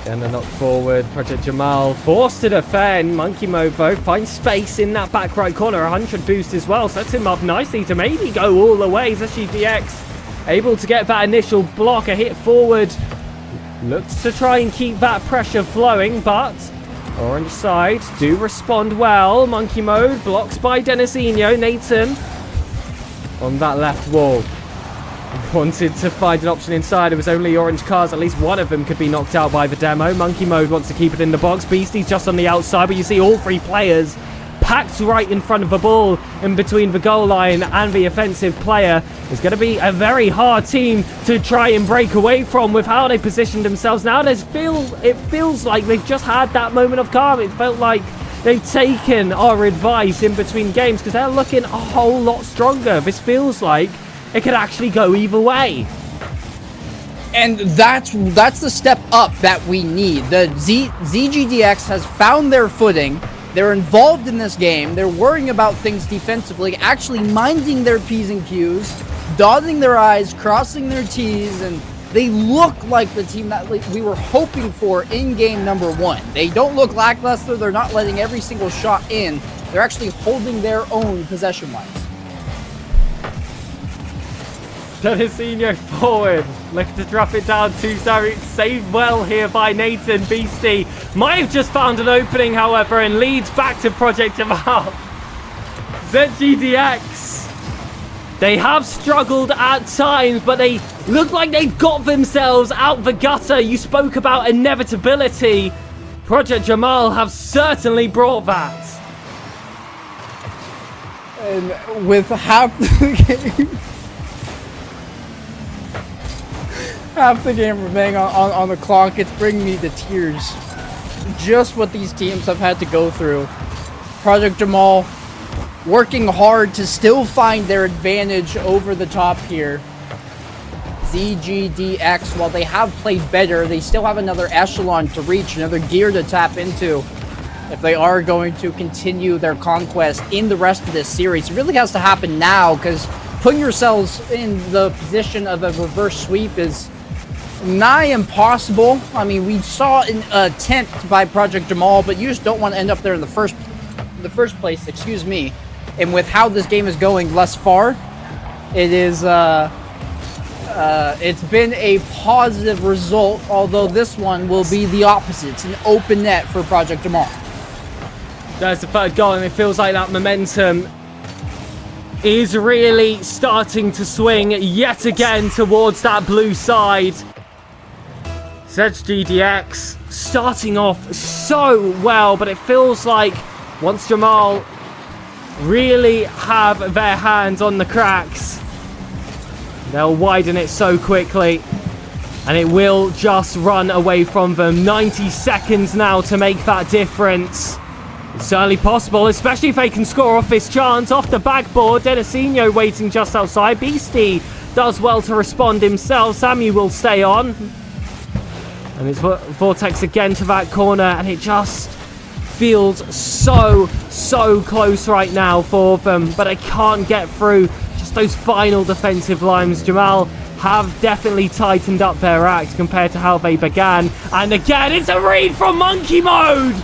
B: And a knock forward. Project Jamal forced to defend. Monkey Mode though finds space in that back right corner. 100 boost as well. Sets him up nicely to maybe go all the way. ZGDX able to get that initial block. A hit forward. Looks to try and keep that pressure flowing, but Orange side do respond well. Monkey Mode blocks by Denizinho. Nathan on that left wall. Wanted to find an option inside. It was only orange cars. At least one of them could be knocked out by the demo. Monkey Mode wants to keep it in the box. Beastie's just on the outside, but you see all 3 players packed right in front of the ball in between the goal line and the offensive player. It's going to be a very hard team to try and break away from with how they positioned themselves. Now it feels like they've just had that moment of calm. It felt like they've taken our advice in between games because they're looking a whole lot stronger. This feels like it could actually go either way.
A: And that's the step up that we need. The ZGDX has found their footing. They're involved in this game. They're worrying about things defensively, actually minding their P's and Q's, dotting their I's, crossing their T's, and they look like the team that we were hoping for in game number 1. They don't look lackluster. They're not letting every single shot in. They're actually holding their own possession-wise.
B: Denizinho forward, looking to drop it down to Zarit. Saved well here by Nathan. Beastie might have just found an opening, however, and leads back to Project Jamal. ZGDX, they have struggled at times, but they look like they've got themselves out the gutter. You spoke about inevitability. Project Jamal have certainly brought that.
A: And with half the game... half the game remaining on the clock, it's bringing me to tears. Just what these teams have had to go through Project Jamal working hard to still find their advantage over the top here. ZGDX, while they have played better, they still have another echelon to reach, another gear to tap into if they are going to continue their conquest in the rest of this series. It really has to happen now, because putting yourselves in the position of a reverse sweep is nigh impossible. I mean, we saw an attempt by Project Jamal, but you just don't want to end up there in the first place, excuse me. And with how this game is going thus far, it is it's been a positive result, although this one will be the opposite. It's an open net for Project Jamal.
B: There's the third goal, and it feels like that momentum is really starting to swing yet again towards that blue side. ZGDX starting off so well, but it feels like once Jamal really have their hands on the cracks, they'll widen it so quickly, and it will just run away from them. 90 seconds now to make that difference. It's certainly possible, especially if they can score off this chance. Off the backboard, Denisino waiting just outside. Beastie does well to respond himself. Sammy will stay on. And it's Vortex again to that corner, and it just feels so close right now for them, but they can't get through. Just those final defensive lines. Jamal have definitely tightened up their act compared to how they began. And again, it's a read from Monkey Mode!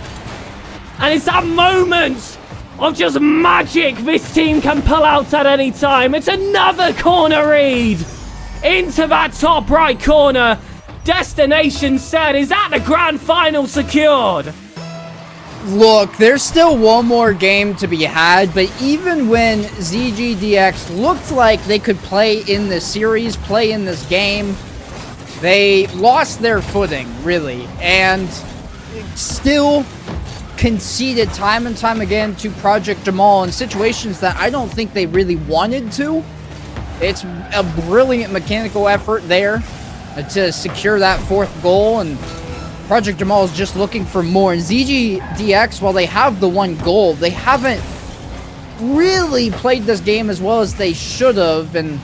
B: And it's that moment of just magic this team can pull out at any time. It's another corner read into that top right corner. Destination set. Is that the grand final secured?
A: Look, there's still one more game to be had, but even when ZGDX looked like they could play in this series, play in this game, they lost their footing, really, and still conceded time and time again to Project Jamal in situations that I don't think they really wanted to. It's a brilliant mechanical effort there to secure that fourth goal, and Project Jamal is just looking for more. And ZGDX, while they have the one goal, they haven't really played this game as well as they should have, and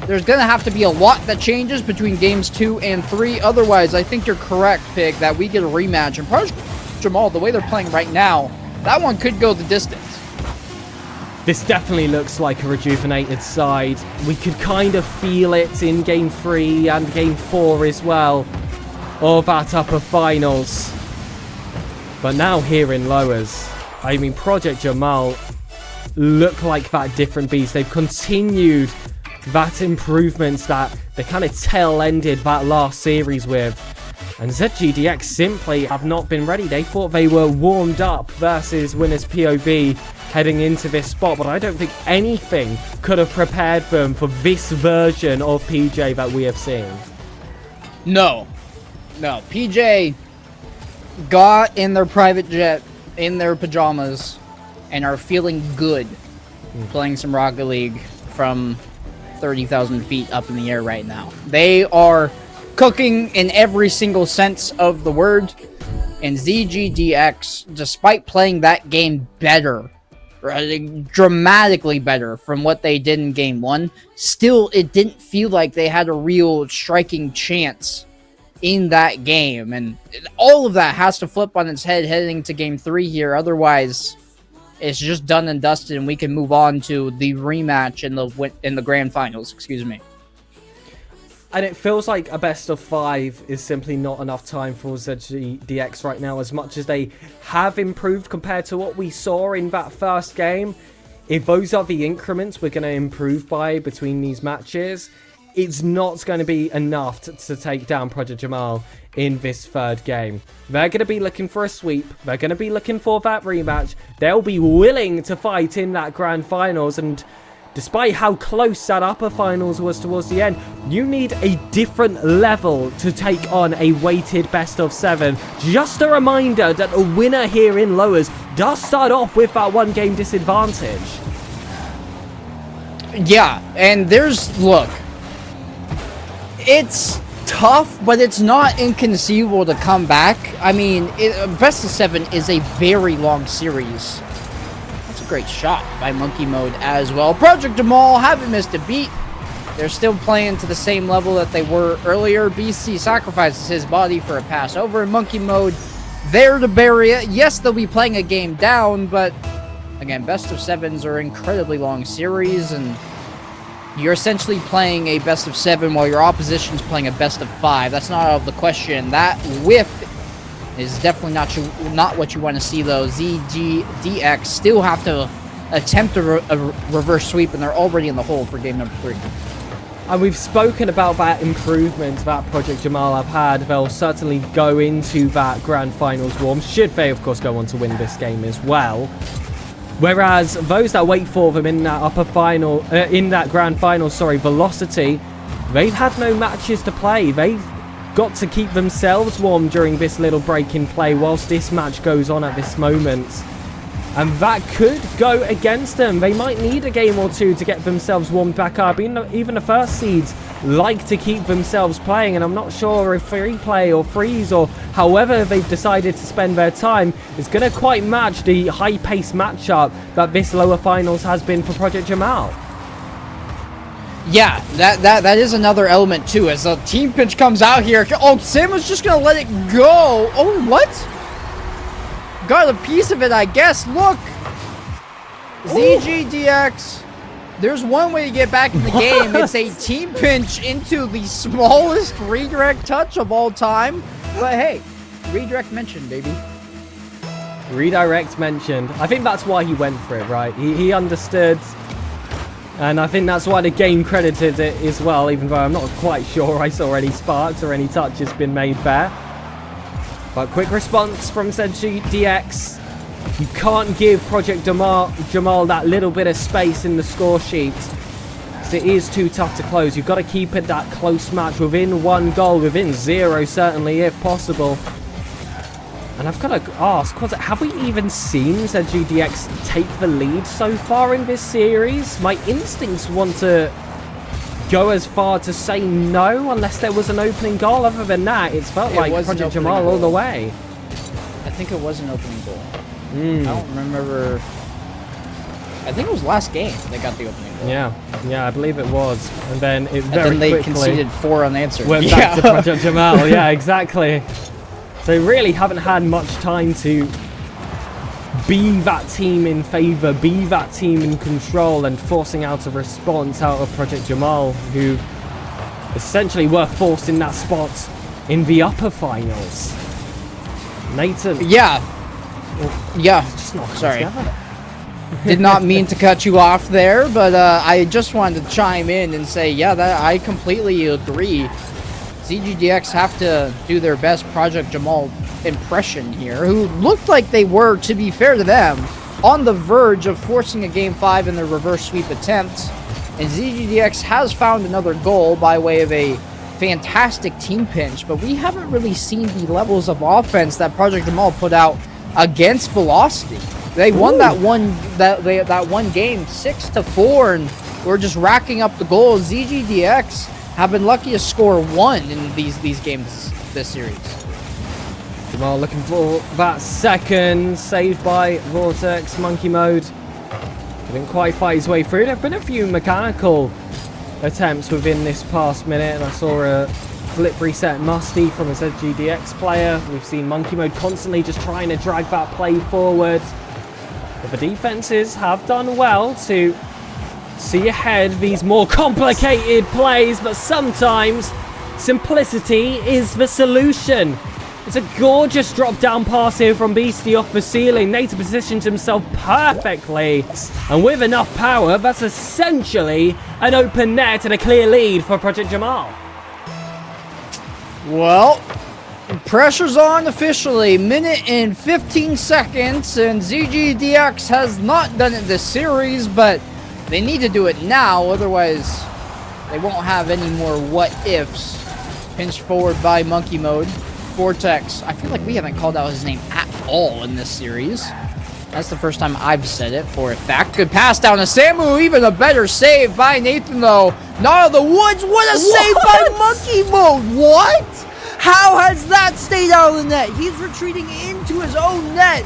A: there's going to have to be a lot that changes between games 2 and 3. Otherwise, I think you're correct, Pig, that we get a rematch. And Project Jamal, the way they're playing right now, that one could go the distance.
B: This definitely looks like a rejuvenated side. We could kind of feel it in Game 3 and Game 4 as well, of that upper finals. But now here in lowers, I mean, Project Jamal look like that different beast. They've continued that improvements that they kind of tail-ended that last series with. And ZGDX simply have not been ready. They thought they were warmed up versus Winners POV heading into this spot, but I don't think anything could have prepared them for this version of PJ that we have seen.
A: No, PJ got in their private jet, in their pajamas, and are feeling good playing some Rocket League from 30,000 feet up in the air right now. They are cooking in every single sense of the word, and ZGDX, despite playing that game better, dramatically better from what they did in Game 1, still it didn't feel like they had a real striking chance in that game, and all of that has to flip on its head heading to Game 3 here. Otherwise, it's just done and dusted, and we can move on to the rematch in the grand finals, excuse me.
B: And it feels like a best of 5 is simply not enough time for ZGDX right now, as much as they have improved compared to what we saw in that first game. If those are the increments we're going to improve by between these matches, it's not going to be enough to take down Project Jamal in this third game. They're going to be looking for a sweep. They're going to be looking for that rematch. They'll be willing to fight in that grand finals, and despite how close that upper finals was towards the end, you need a different level to take on a weighted best of 7. Just a reminder that a winner here in lowers does start off with that 1 game disadvantage.
A: Yeah, and look, it's tough, but it's not inconceivable to come back. I mean, best of 7 is a very long series. great shot by Monkey Mode as well. Project Jamal haven't missed a beat. They're still playing to the same level that they were earlier. BC sacrifices his body for a pass over in Monkey Mode. There to bury it. Yes, they'll be playing a game down, but again, best of sevens are incredibly long series, and you're essentially playing a best of 7 while your opposition's playing a best of 5. That's not out of the question. That whiff is definitely not what you want to see, though. ZGDX still have to attempt a reverse sweep, and they're already in the hole for game number 3.
B: And we've spoken about that improvement that Project Jamal have had. They'll certainly go into that grand finals warm, should they, of course, go on to win this game as well. Whereas those that wait for them in that upper final, in that grand final, Velocity, they've had no matches to play. They've got to keep themselves warm during this little break in play whilst this match goes on at this moment. And that could go against them. They might need a game or two to get themselves warmed back up. Even the first seeds like to keep themselves playing, and I'm not sure if free play or freeze or however they've decided to spend their time is going to quite match the high-paced matchup that this lower finals has been for Project Jamal.
A: Yeah, that is another element too, as the team pinch comes out here. Oh, Sam was just going to let it go. Oh, what? Got a piece of it, I guess. Look, ZGDX. There's one way to get back in the game. It's a team pinch into the smallest redirect touch of all time. But hey, redirect mentioned, baby.
B: Redirect mentioned. I think that's why he went for it, right? He understood. And I think that's why the game credited it as well, even though I'm not quite sure I saw any sparks or any touches been made there. But quick response from ZGDX. You can't give Project Jamal that little bit of space in the score sheet. It is too tough to close. You've got to keep it that close match within 1 goal, within 0 certainly, if possible. And I've got to ask, have we even seen ZGDX take the lead so far in this series? My instincts want to go as far to say no, unless there was an opening goal. Other than that, it's felt like Project Jamal all the way.
A: I think it was an opening goal. I don't remember. I think it was last game they got the opening goal.
B: Yeah, I believe it was. And then it
A: then they conceded 4 unanswered.
B: Went back to Project Jamal. Yeah, exactly. So they really haven't had much time to be that team in favour, be that team in control, and forcing out a response out of Project Jamal, who essentially were forced in that spot in the upper finals. Nathan.
A: Yeah. Sorry. Did not mean to cut you off there, but I just wanted to chime in and say, yeah, that I completely agree. ZGDX have to do their best Project Jamal impression here, who looked like they were, to be fair to them, on the verge of forcing a Game 5 in their reverse sweep attempt. And ZGDX has found another goal by way of a fantastic team pinch, but we haven't really seen the levels of offense that Project Jamal put out against Velocity. They won that one game 6-4, and we're just racking up the goals. ZGDX have been lucky to score 1 in these games this series.
B: Jamal looking for that second, saved by Vortex. Monkey Mode didn't quite fight his way through. There have been a few mechanical attempts within this past minute, and I saw a flip reset musty from a ZGDX player. We've seen Monkey Mode constantly just trying to drag that play forward. But the defenses have done well to see ahead these more complicated plays, but sometimes simplicity is the solution. It's a gorgeous drop-down pass here from Beastie off the ceiling. Nathan positions himself perfectly, and with enough power, that's essentially an open net and a clear lead for Project Jamal.
A: Well, pressure's on officially. Minute and 15 seconds, and ZGDX has not done it this series, but they need to do it now, otherwise they won't have any more what-ifs. Pinched forward by Monkey Mode. Vortex, I feel like we haven't called out his name at all in this series. That's the first time I've said it for a fact. Good pass down to Samu, even a better save by Nathan though. Not out of the woods, what a save by Monkey Mode, what? How has that stayed out of the net? He's retreating into his own net.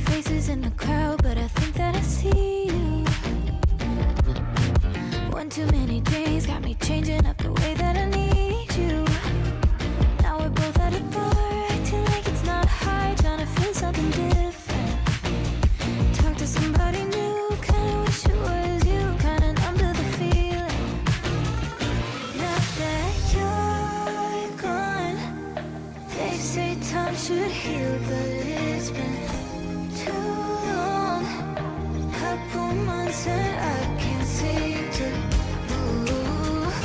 C: faces in the crowd, but I think that I see you. One too many days got me changing up the way that I need you. Now we're both at a bar, acting like it's not hard, trying to feel something different. Talk to somebody new, kinda wish it was you, kinda numb to the feeling. Now that you're gone, they say time should heal, but it's been too long. Couple months and I can't seem to move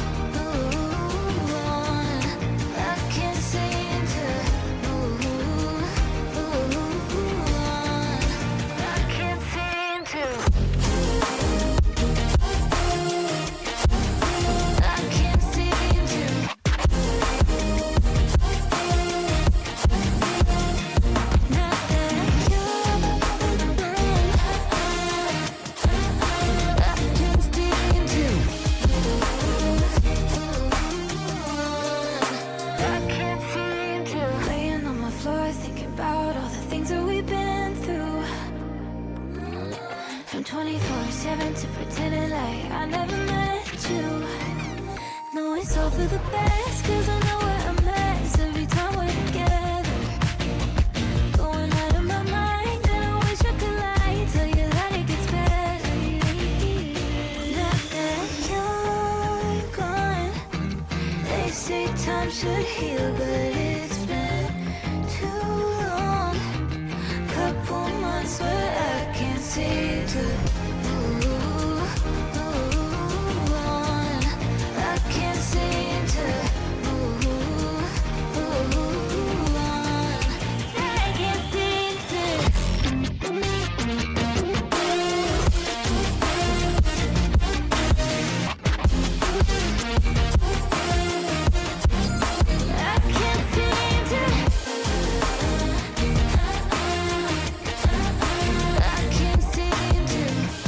C: on. I can't seem to move on. I can't seem to. I can't seem to. Not that you're gone, I can't seem to. I can't seem to. Laying on my floor, thinking about all the things that we've been through. From 24/7 to pretending like I never met you. No, it's all for the best, cause I know we're a mess every time we're together. Going out of my mind, and I wish I could lie, tell you that it gets better. Now that you're gone, they say time should heal, but it's been too long. Couple months where I can't seem to move on. I can't seem to move on. I can't seem to. I can't seem to. I can't seem to.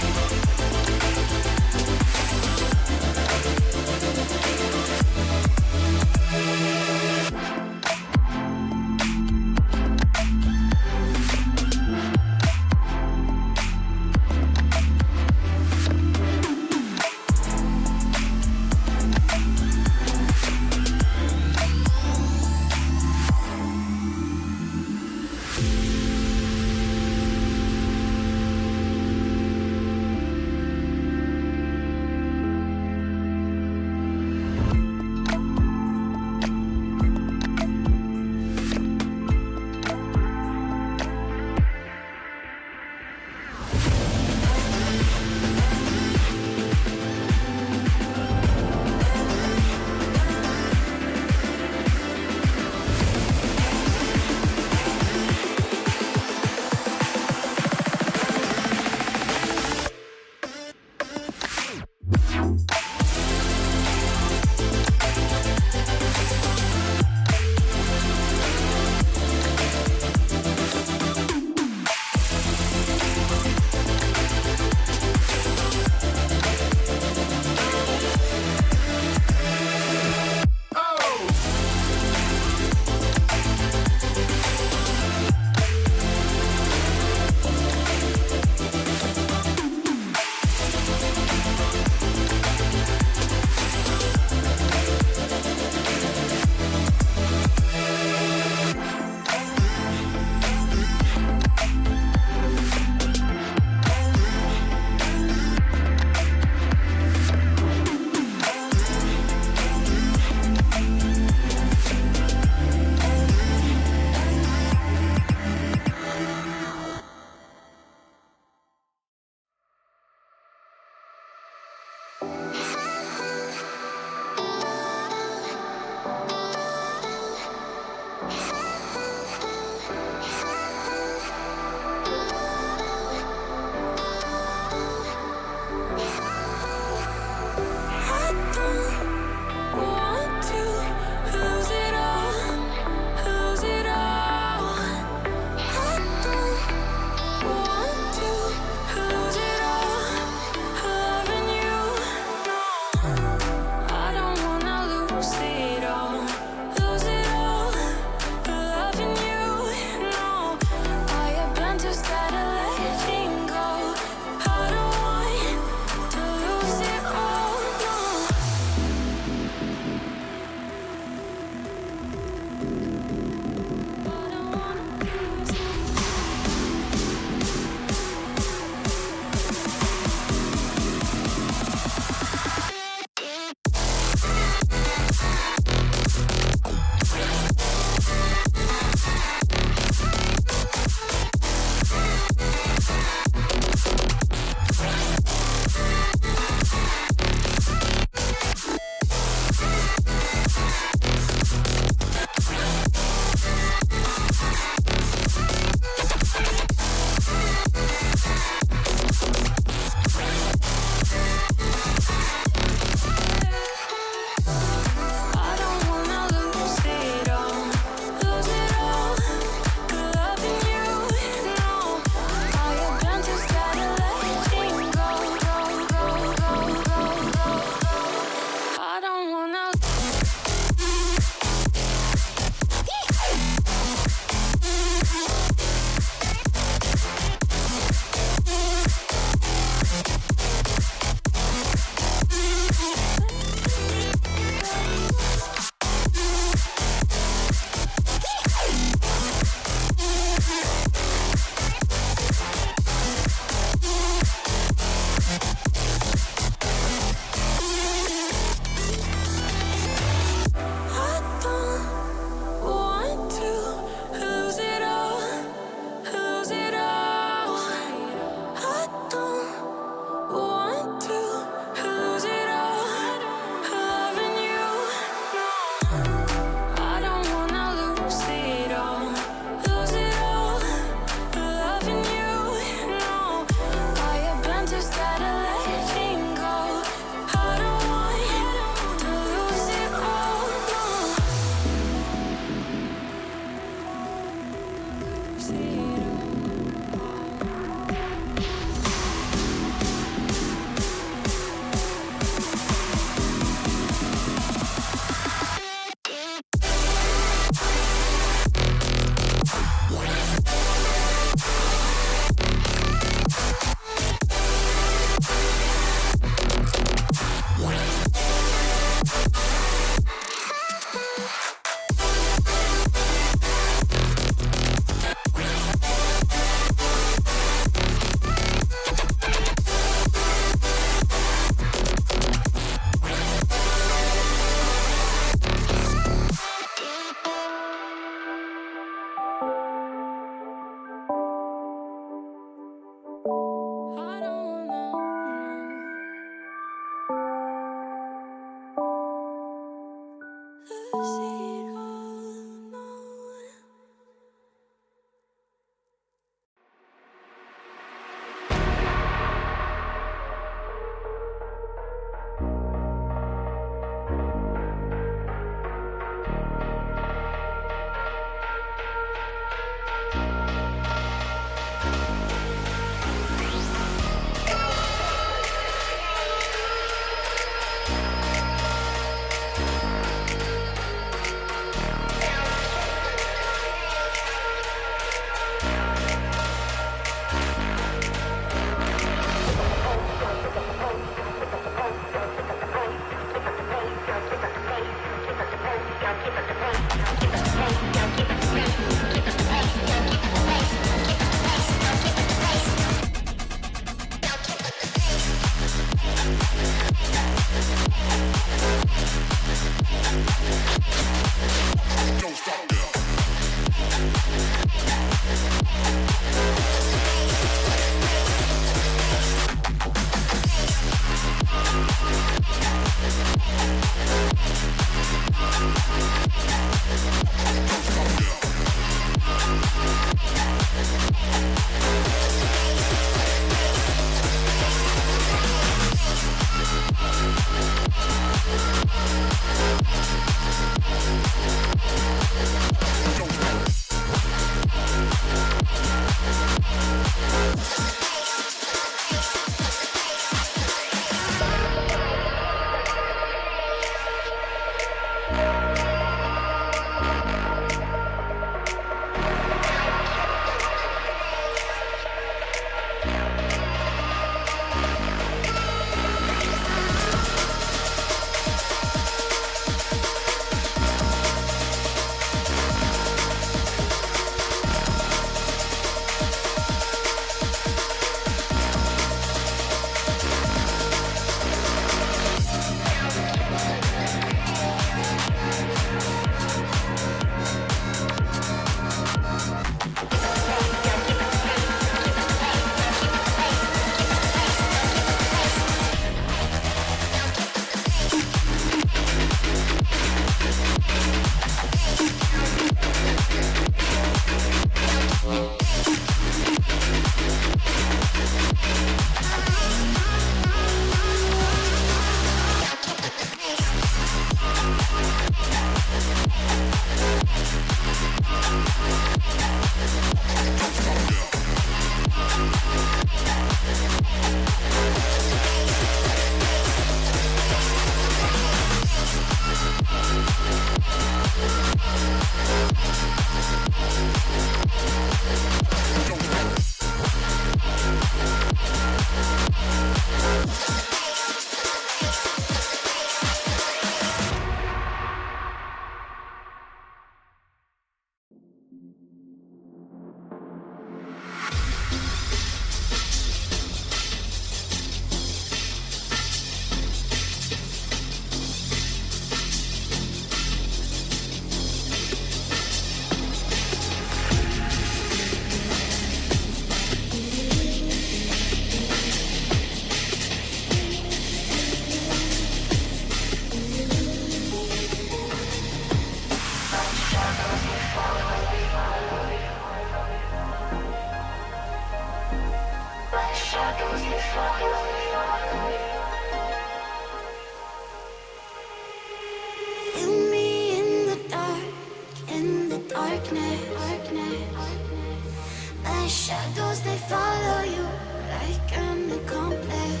C: Shadows, they follow you like an accomplice.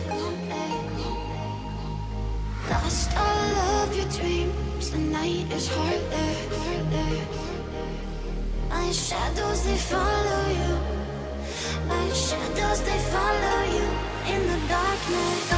C: Lost all of your dreams, the night is heartless. My shadows, they follow you. My shadows, they follow you in the darkness.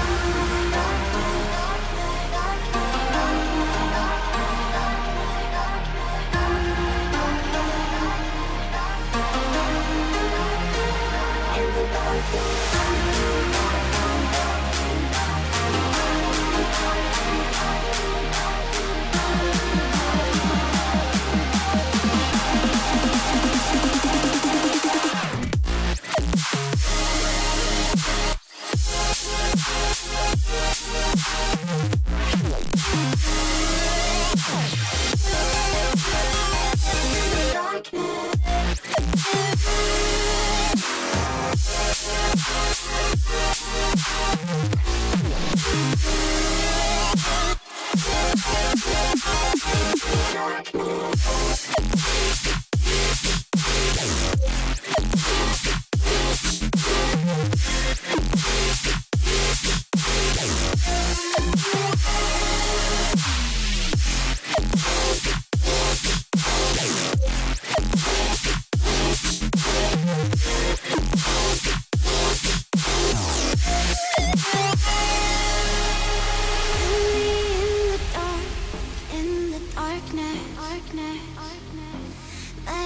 C: My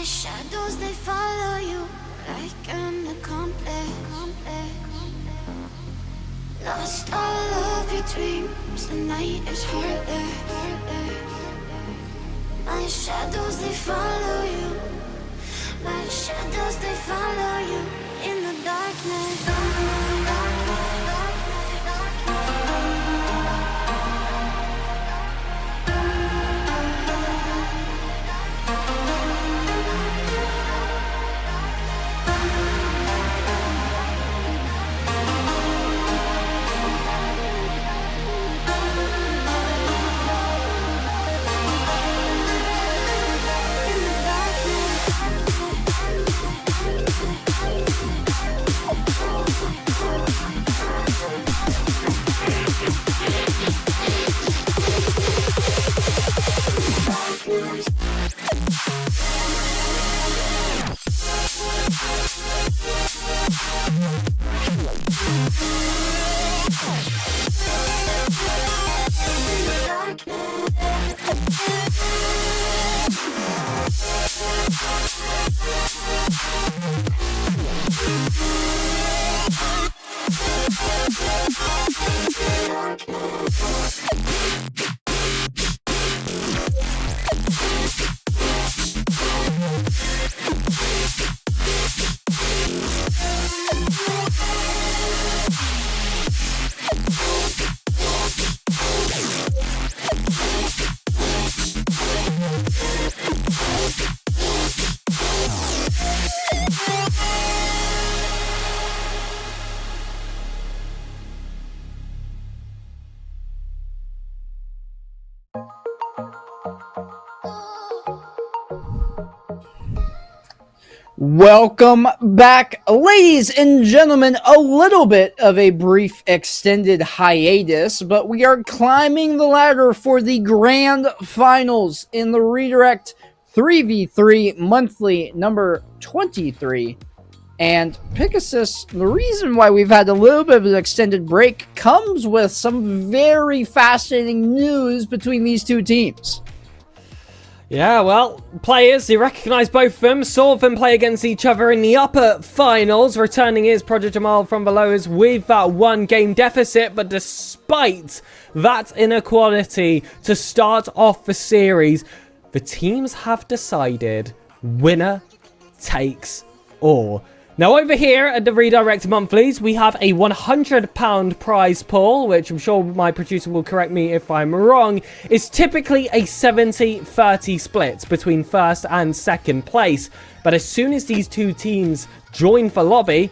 C: shadows, they follow you like an accomplice. Lost all of your dreams, the night is harder. My shadows, they follow you. My shadows, they follow you in the darkness.
A: Welcome back, ladies and gentlemen. A little bit of a brief extended hiatus, but we are climbing the ladder for the grand finals in the Redirect 3v3 monthly number 23. And Pegasus, the reason why we've had a little bit of an extended break comes with some very fascinating news between these two teams.
B: Yeah, well, players, you recognise both of them, saw them play against each other in the upper finals. Returning is Project Jamal from below us with that one game deficit, but despite that inequality to start off the series, the teams have decided winner takes all. Now over here at the Redirect Monthlies, we have a £100 prize pool, which I'm sure my producer will correct me if I'm wrong, is typically a 70-30 split between first and second place. But as soon as these two teams join for lobby,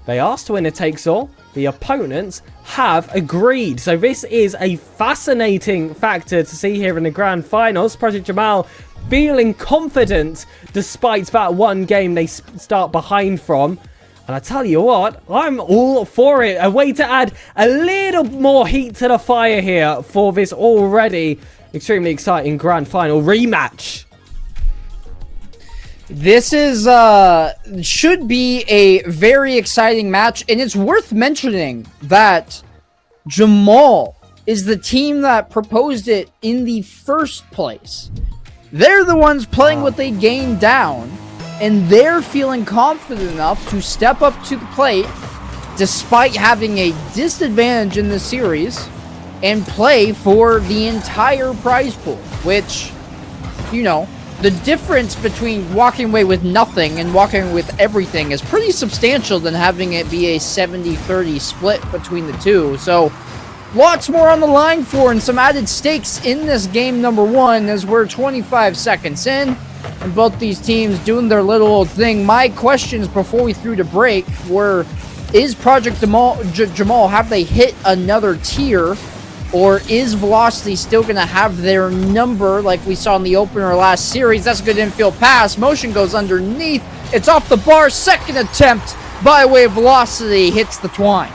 B: they asked winner takes all. The opponents have agreed. So this is a fascinating factor to see here in the grand finals. Project Jamal feeling confident despite that one game they start behind from. And I tell you what, I'm all for it. A way to add a little more heat to the fire here for this already extremely exciting grand final rematch.
A: This is should be a very exciting match, and it's worth mentioning that Jamal is the team that proposed it in the first place. They're the ones playing what they gained down, and they're feeling confident enough to step up to the plate despite having a disadvantage in the series and play for the entire prize pool, which, you know, the difference between walking away with nothing and walking away with everything is pretty substantial than having it be a 70-30 split between the two. So lots more on the line for and some added stakes in this game number one as we're 25 seconds in and both these teams doing their little old thing. My questions before we threw to break were, is Project Jamal, have they hit another tier, or is Velocity still going to have their number like we saw in the opener last series? That's a good infield pass. Motion goes underneath. It's off the bar. Second attempt by way of Velocity hits the twine.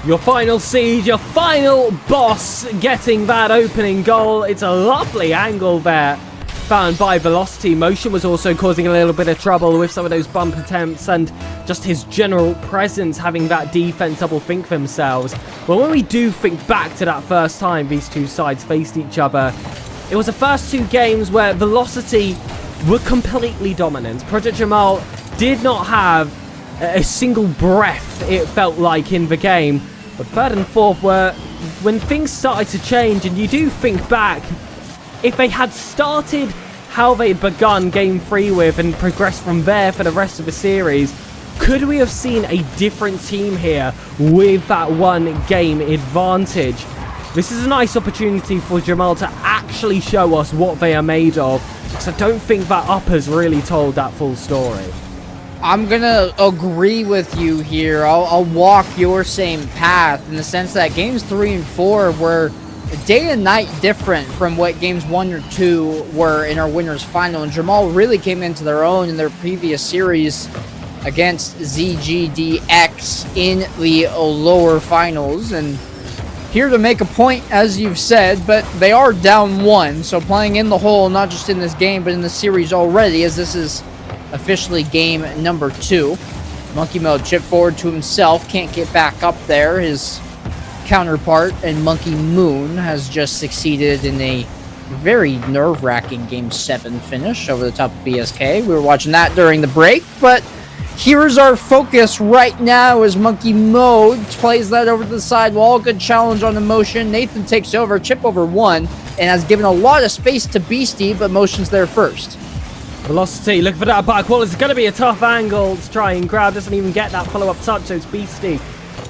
B: Your final siege, your final boss getting that opening goal. It's a lovely angle there found by Velocity. Motion was also causing a little bit of trouble with some of those bump attempts and just his general presence having that defense double think themselves. But when we do think back to that first time these two sides faced each other, it was the first 2 games where Velocity were completely dominant. Project Jamal did not have a single breath, it felt like, in the game. But 3rd and 4th were when things started to change, and you do think back, if they had started how they'd begun Game 3 with and progressed from there for the rest of the series, could we have seen a different team here with that 1 game advantage? This is a nice opportunity for Jamal to actually show us what they are made of, because I don't think that upper's really told that full story.
A: I'm gonna agree with you here. I'll walk your same path in the sense that games 3 and 4 were day and night different from what games 1 or 2 were in our winners final, and Jamal really came into their own in their previous series against ZGDX in the lower finals. And here to make a point, as you've said, but they are down 1, so playing in the hole, not just in this game but in the series already, as this is officially game number 2. Monkey Mode chip forward to himself, can't get back up there. His counterpart and Monkey Moon has just succeeded in a very nerve-wracking Game 7 finish over the top of BSK. We were watching that during the break, but here's our focus right now as Monkey Mode plays that over to the sidewall. Good challenge on the motion. Nathan takes over, chip over 1, and has given a lot of space to Beastie, but motion's there first.
B: Velocity looking for that back wall. It's going to be a tough angle to try and grab. Doesn't even get that follow-up touch, so it's Beastie.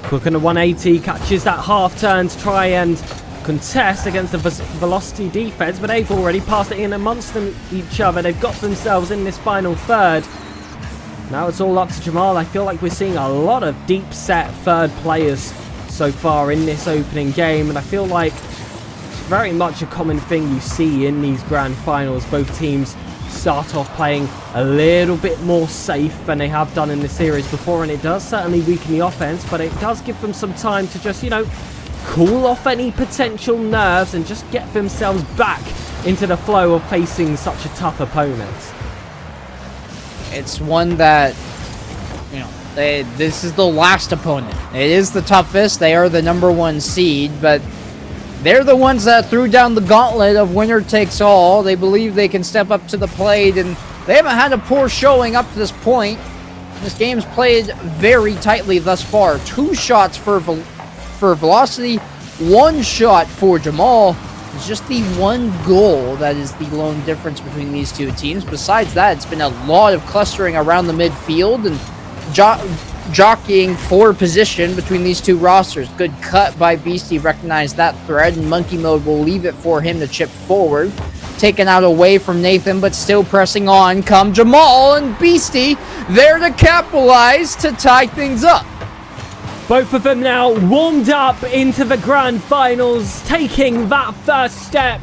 B: Quick on the 180, catches that half turn to try and contest against the Velocity defense, but they've already passed it in amongst each other. They've got themselves in this final third. Now it's all up to Jamal. I feel like we're seeing a lot of deep set third players so far in this opening game, and I feel like very much a common thing you see in these grand finals. Both teams start off playing a little bit more safe than they have done in the series before, and it does certainly weaken the offense, but it does give them some time to just, you know, cool off any potential nerves and just get themselves back into the flow of facing such a tough opponent.
A: It's one that, you know, this is the last opponent. It is the toughest. They are the #1 seed, but they're the ones that threw down the gauntlet of winner takes all. They believe they can step up to the plate, and they haven't had a poor showing up to this point. This game's played very tightly thus far. 2 shots for Velocity, 1 shot for Jamal. It's just the 1 goal that is the lone difference between these 2 teams. Besides that, it's been a lot of clustering around the midfield and jockeying for position between these 2 rosters. Good cut by Beastie, recognized that thread, and Monkey Mode will leave it for him to chip forward. Taken out away from Nathan, but still pressing on come Jamal, and Beastie there to capitalize to tie things up.
B: Both of them now warmed up into the grand finals, taking that first step.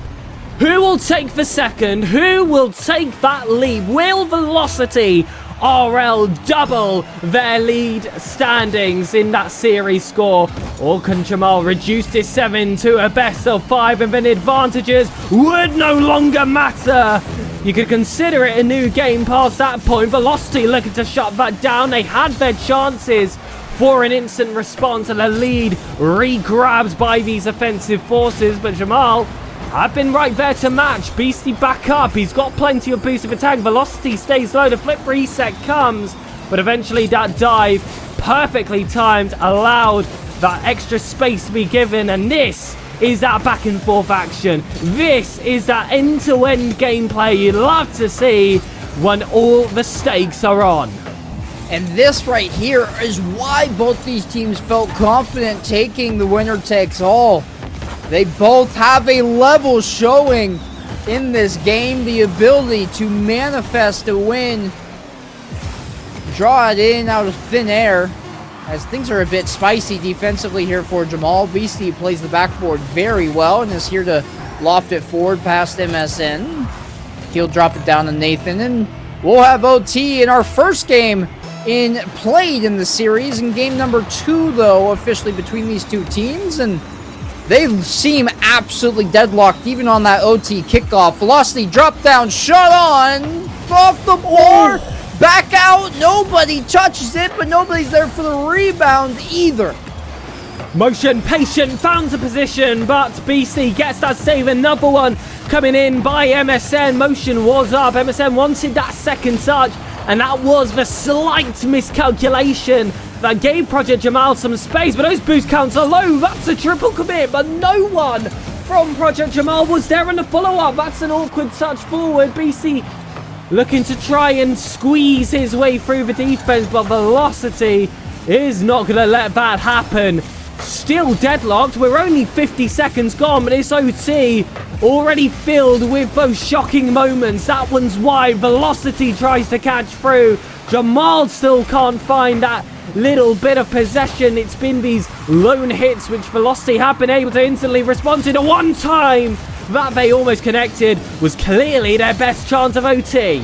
B: Who will take the second? Who will take that lead? Will Velocity RL double their lead standings in that series score? Or can Jamal reduce this 7 to a best of 5, and then advantages would no longer matter? You could consider it a new game past that point. Velocity looking to shut that down. They had their chances for an instant response, and the lead re-grabbed by these offensive forces, but Jamal have been right there to match. Beastie back up. He's got plenty of boost of attack. Velocity stays low. The flip reset comes, but eventually that dive, perfectly timed, allowed that extra space to be given, and this is that back and forth action. This is that end-to-end gameplay you love to see when all the stakes are on.
A: And this right here is why both these teams felt confident taking the winner takes all. They both have a level showing in this game, the ability to manifest a win, draw it in out of thin air, as things are a bit spicy defensively here for Jamal. Beastie plays the backboard very well and is here to loft it forward past MSN. He'll drop it down to Nathan, and we'll have OT in our first game played in the series. In game number 2, though, officially between these 2 teams, and they seem absolutely deadlocked even on that OT kickoff. Velocity drop down, shot on, off the board, back out. Nobody touches it, but nobody's there for the rebound either.
B: Motion, patient, found a position, but BC gets that save. Another one coming in by MSN. Motion was up. MSN wanted that second touch, and that was the slight miscalculation that gave Project Jamal some space, but those boost counts are low. That's a triple commit, but no one from Project Jamal was there in the follow-up. That's an awkward touch forward. BC looking to try and squeeze his way through the defense, but Velocity is not going to let that happen. Still deadlocked. We're only 50 seconds gone, but this OT already filled with those shocking moments. That one's wide. Velocity tries to catch through. Jamal still can't find that little bit of possession. It's been these lone hits which Velocity have been able to instantly respond to. The one time that they almost connected was clearly their best chance of OT.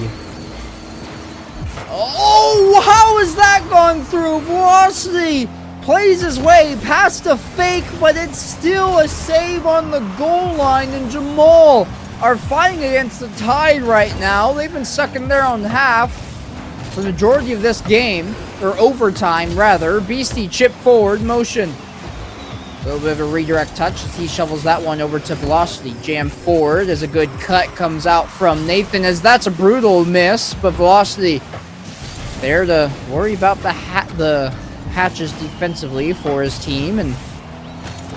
A: Oh, how has that gone through? Velocity plays his way past a fake, but it's still a save on the goal line, and Jamal are fighting against the tide right now. They've been stuck in their own half for the majority of this game, or overtime rather. Beastie chip forward, motion. A little bit of a redirect touch as he shovels that one over to Velocity. Jam forward as a good cut comes out from Nathan, as that's a brutal miss, but Velocity there to worry about the hatches defensively for his team, and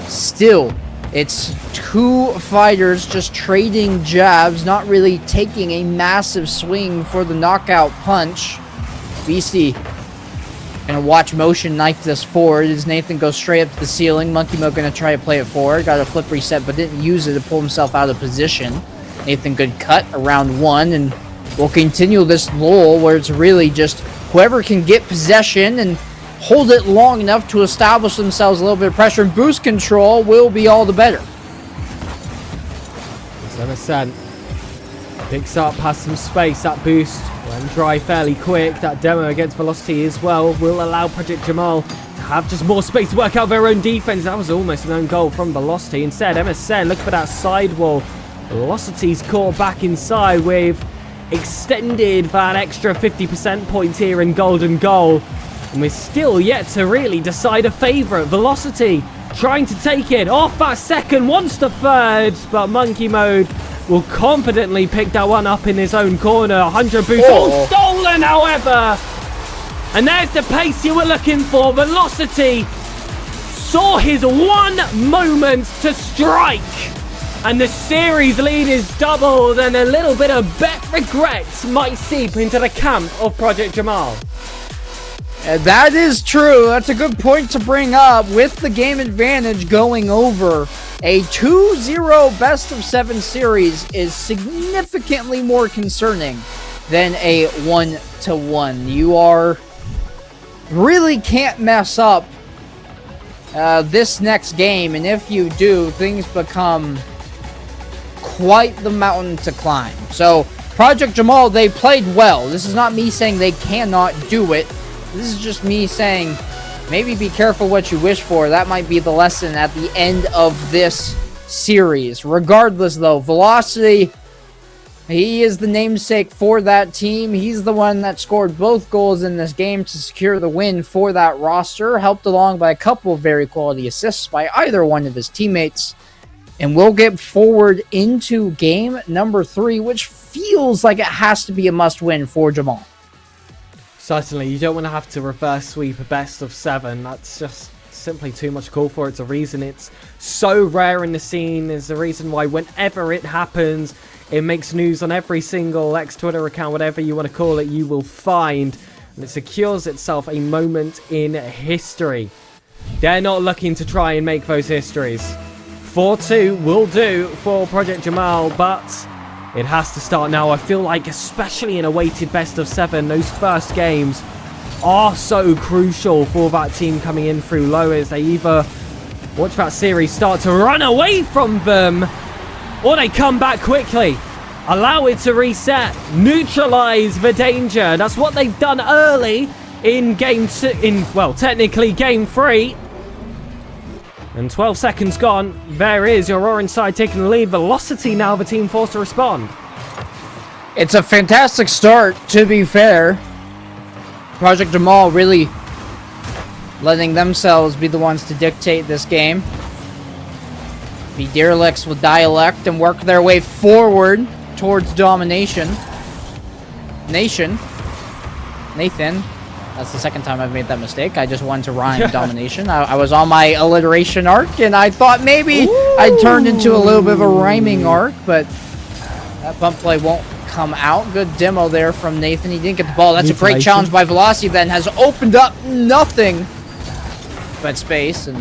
A: still it's two fighters just trading jabs, not really taking a massive swing for the knockout punch. Beastie gonna watch motion knife this forward as Nathan goes straight up to the ceiling. Monkey Mo gonna try to play it forward, got a flip reset but didn't use it to pull himself out of position. Nathan good cut around one, and we'll continue this lull where it's really just whoever can get possession and hold it long enough to establish themselves a little bit of pressure and boost control will be all the better.
B: MSN picks up, has some space. That boost went dry fairly quick. That demo against Velocity as well will allow Project Jamal to have just more space to work out their own defense. That was almost an own goal from Velocity. Instead, MSN look for that side wall. Velocity's caught back inside with extended that extra 50% points here in golden goal. And we're still yet to really decide a favourite. Velocity trying to take it off that second, wants the third, but Monkey Mode will confidently pick that one up in his own corner. 100 boost, all stolen, however. And there's the pace you were looking for. Velocity saw his one moment to strike. And the series lead is doubled, and a little bit of bet regrets might seep into the camp of Project Jamal.
A: That is true. That's a good point to bring up. With the game advantage going over, a 2-0 best-of-7 series is significantly more concerning than a 1-1. You really can't mess up this next game, and if you do, things become quite the mountain to climb. So, Project Jamal, they played well. This is not me saying they cannot do it. This is just me saying, maybe be careful what you wish for. That might be the lesson at the end of this series. Regardless, though, Velocity, he is the namesake for that team. He's the one that scored both goals in this game to secure the win for that roster, helped along by a couple of very quality assists by either one of his teammates. And we'll get forward into game number 3, which feels like it has to be a must-win for Jamal.
B: Certainly, you don't want to have to reverse sweep a best-of-7. That's just simply too much call for. It's a reason it's so rare in the scene. It's the reason why whenever it happens, it makes news on every single X-Twitter account, whatever you want to call it, you will find. And it secures itself a moment in history. They're not looking to try and make those histories. 4-2 will do for Project Jamal, but it has to start now. I feel like, especially in a weighted best-of-7, those first games are so crucial for that team coming in through low, as they either watch that series start to run away from them, or they come back quickly, allow it to reset, neutralize the danger. That's what they've done early in game 2, well, technically game 3. And 12 seconds gone. There is your orange side taking the lead. Velocity now the team forced to respond.
A: It's a fantastic start, to be fair. Project Jamal really letting themselves be the ones to dictate this game. The Derelicts will dialect and work their way forward towards domination. Nathan. That's the second time I've made that mistake. I just wanted to rhyme domination. I was on my alliteration arc, and I thought maybe I turned into a little bit of a rhyming arc, but that bump play won't come out. Good demo there from Nathan. He didn't get the ball. That's a great challenge by Velocity, then has opened up nothing but space, and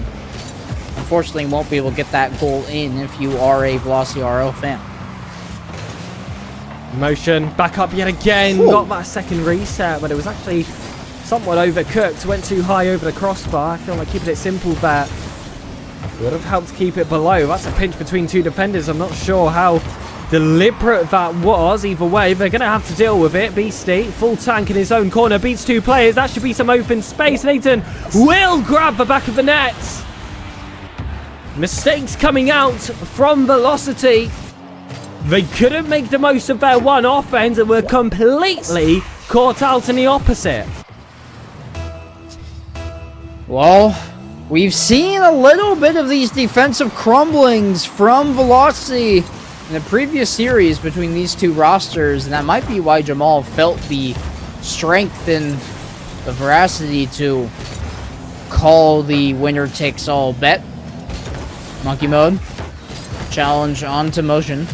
A: unfortunately won't be able to get that goal in if you are a velocityrll fan.
B: Motion, back up yet again. Ooh. Got that second reset, but it was actually somewhat overcooked. Went too high over the crossbar. I feel like keeping it simple there would have helped keep it below. That's a pinch between two defenders. I'm not sure how deliberate that was. Either way, they're going to have to deal with it. Beastie, full tank in his own corner, beats two players. That should be some open space. Nathan will grab the back of the net. Mistakes coming out from Velocity. They couldn't make the most of their one offense and were completely caught out in the opposite. Well,
A: we've seen a little bit of these defensive crumblings from Velocity in the previous series between these two rosters, and that might be why Jamal felt the strength and the veracity to call the winner-takes-all bet. Monkey mode. Challenge onto motion.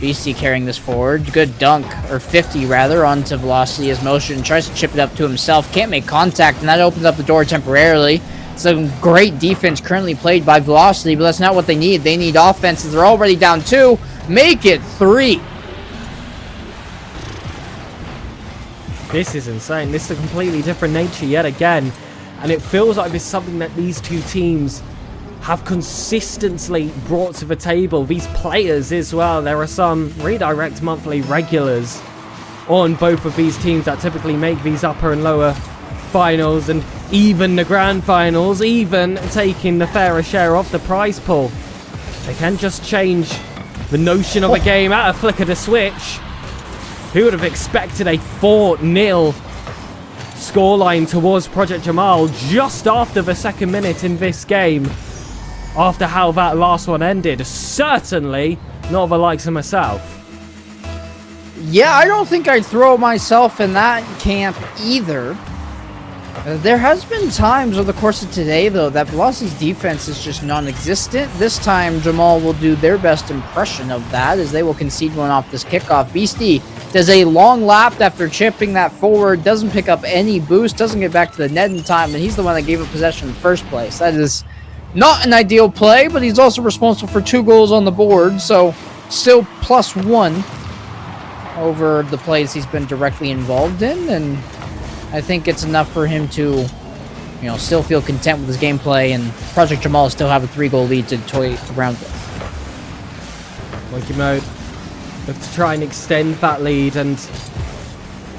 A: Beastie carrying this forward. Good dunk, or 50 rather, onto Velocity as motion. Tries to chip it up to himself. Can't make contact, and that opens up the door temporarily. Some great defense currently played by Velocity, but that's not what they need. They need offenses. They're already down 2. Make it 3.
B: This is insane. This is a completely different nature yet again. And it feels like it's something that these two teams have consistently brought to the table. These players as well. There are some redirect monthly regulars on both of these teams that typically make these upper and lower finals and even the grand finals, even taking the fairer share of the prize pool. They can just change the notion of a game at a flick of the switch. Who would have expected a 4-0 scoreline towards Project Jamal just after the second minute in this game? After how that last one ended, certainly not the likes of myself.
A: Yeah, I don't think I'd throw myself in that camp either. There has been times over the course of today, though, that Velocity's defense is just non-existent. This time, Jamal will do their best impression of that, as they will concede one off this kickoff. Beastie does a long lap after chipping that forward, doesn't pick up any boost, doesn't get back to the net in time, and he's the one that gave up possession in the first place. That is not an ideal play, but he's also responsible for 2 goals on the board, so still +1 over the plays he's been directly involved in, and I think it's enough for him to, still feel content with his gameplay, and Project Jamal still have a 3-goal lead to toy around with.
B: Monkey mode. Look to try and extend that lead, and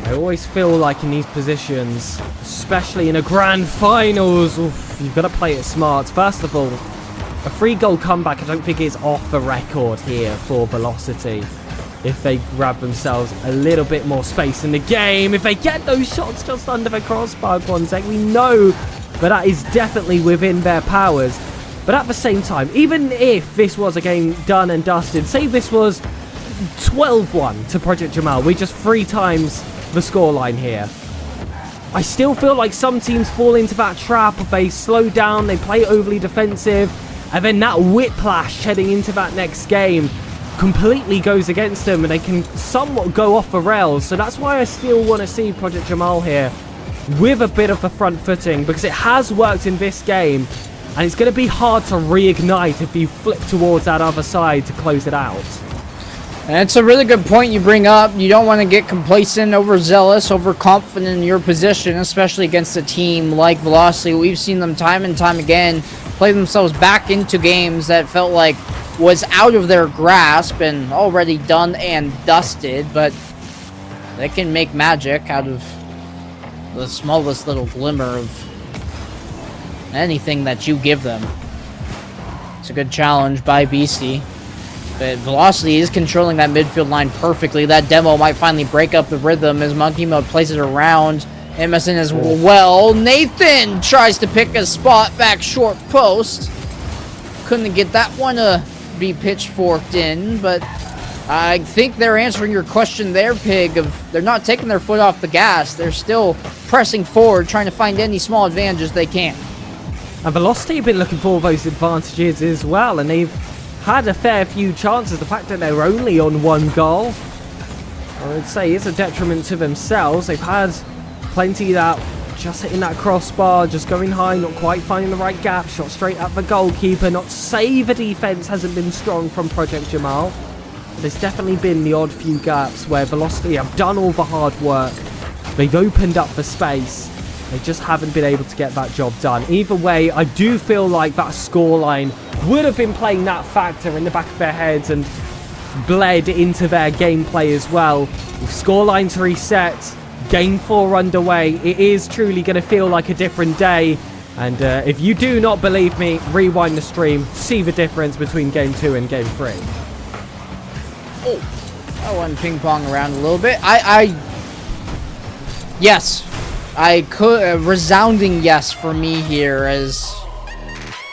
B: I always feel like in these positions, especially in a grand finals, you've got to play it smart. First of all, a 3-goal comeback I don't think is off the record here for Velocity. If they grab themselves a little bit more space in the game, if they get those shots just under the crossbar, Gonzek, we know that is definitely within their powers. But at the same time, even if this was a game done and dusted, say this was 12-1 to Project Jamal, we just 3 times the scoreline here, I still feel like some teams fall into that trap. They slow down, they play overly defensive, and then that whiplash heading into that next game completely goes against them, and they can somewhat go off the rails. So that's why I still want to see Project Jamal here with a bit of the front footing, because it has worked in this game, and it's going to be hard to reignite if you flip towards that other side to close it out.
A: And it's a really good point you bring up. You don't want to get complacent, overzealous, overconfident in your position, especially against a team like Velocity. We've seen them time and time again play themselves back into games that felt like was out of their grasp and already done and dusted, but they can make magic out of the smallest little glimmer of anything that you give them. It's a good challenge by Beastie. But Velocity is controlling that midfield line perfectly. That demo might finally break up the rhythm as Monkey Mode plays it around. MSN as well. Nathan tries to pick a spot back short post. Couldn't get that one to be pitchforked in, but I think they're answering your question there, Pig, of they're not taking their foot off the gas. They're still pressing forward, trying to find any small advantages they can.
B: And Velocity have been looking for those advantages as well, and they've had a fair few chances. The fact that they're only on 1 goal, I would say, is a detriment to themselves. They've had plenty that just hitting that crossbar, just going high, not quite finding the right gap, shot straight at the goalkeeper. Not to say the defense hasn't been strong from Project Jamal. There's definitely been the odd few gaps where Velocity have done all the hard work. They've opened up the space. They just haven't been able to get that job done. Either way, I do feel like that scoreline would have been playing that factor in the back of their heads and bled into their gameplay as well. With scorelines reset, Game 4 underway, it is truly going to feel like a different day. And if you do not believe me, rewind the stream, see the difference between Game 2 and Game 3.
A: Oh, I want to ping-pong around a little bit. Yes. I could, resounding yes for me here, as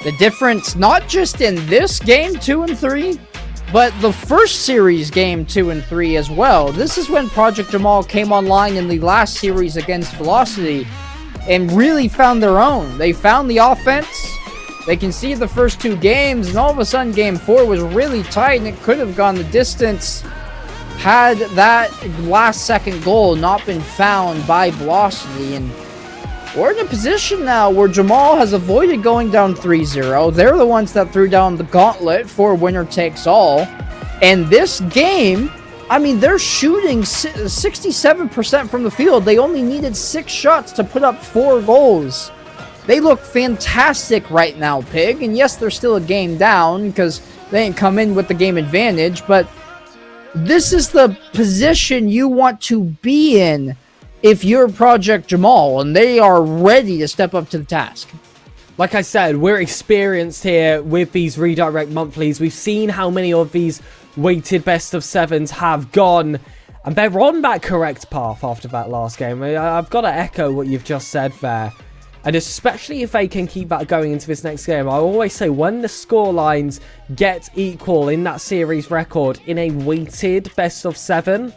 A: the difference, not just in this game 2 and 3, but the first series game 2 and 3 as well. This is when Project Jamal came online in the last series against Velocity and really found their own. They found the offense. They conceded the first 2 games, and all of a sudden Game 4 was really tight, and it could have gone the distance had that last second goal not been found by Velocity. And we're in a position now where Jamal has avoided going down 3-0. They're the ones that threw down the gauntlet for winner takes all. And this game, I mean, they're shooting 67% from the field. They only needed 6 shots to put up 4 goals. They look fantastic right now, Pig. And yes, they're still a game down because they didn't come in with the game advantage, but this is the position you want to be in if you're Project Jamal, and they are ready to step up to the task.
B: Like I said, we're experienced here with these redirect monthlies. We've seen how many of these weighted best of 7s have gone, and they're on that correct path after that last game. I've got to echo what you've just said there. And especially if they can keep that going into this next game. I always say when the scorelines get equal in that series record in a weighted best of 7,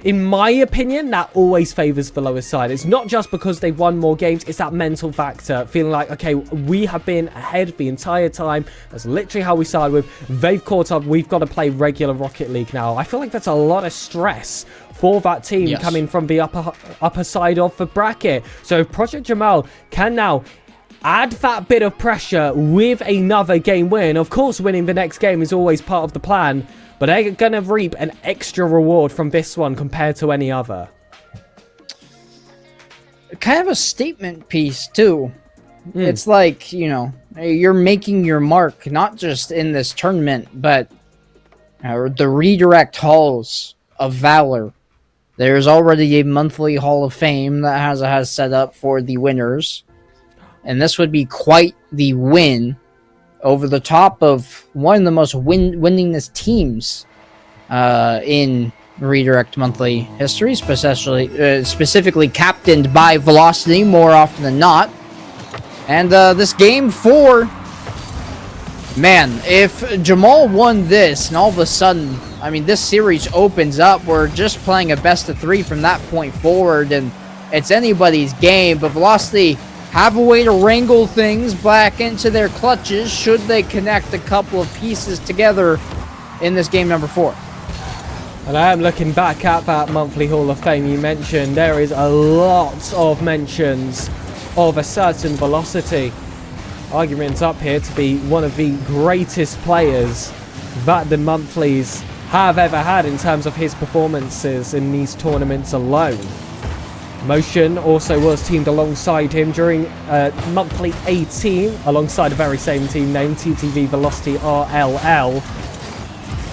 B: in my opinion, that always favours the lower side. It's not just because they've won more games, it's that mental factor. Feeling like, okay, we have been ahead the entire time. That's literally how we started with. They've caught up. We've got to play regular Rocket League now. I feel like that's a lot of stress for that team coming from the upper side of the bracket. So if Project Jamal can now add that bit of pressure with another game win, of course winning the next game is always part of the plan, but they're going to reap an extra reward from this one compared to any other.
A: Kind of a statement piece, too. It's like, you know, you're making your mark, not just in this tournament, but the redirect halls of Valor. There's already a monthly Hall of Fame that has set up for the winners. And this would be quite the win over the top of one of the most winningest teams in Redirect Monthly history, specifically captained by Velocity more often than not. And this Game 4, man, if Jamal won this and all of a sudden, I mean, this series opens up, we're just playing a best of 3 from that point forward, and it's anybody's game, but Velocity have a way to wrangle things back into their clutches should they connect a couple of pieces together in this game number 4.
B: And I am looking back at that monthly Hall of Fame you mentioned. There is a lot of mentions of a certain Velocity. Arguments up here to be one of the greatest players that the monthlies have ever had in terms of his performances in these tournaments alone. Motion also was teamed alongside him during monthly 18, alongside the very same team name, TTV Velocity RLL.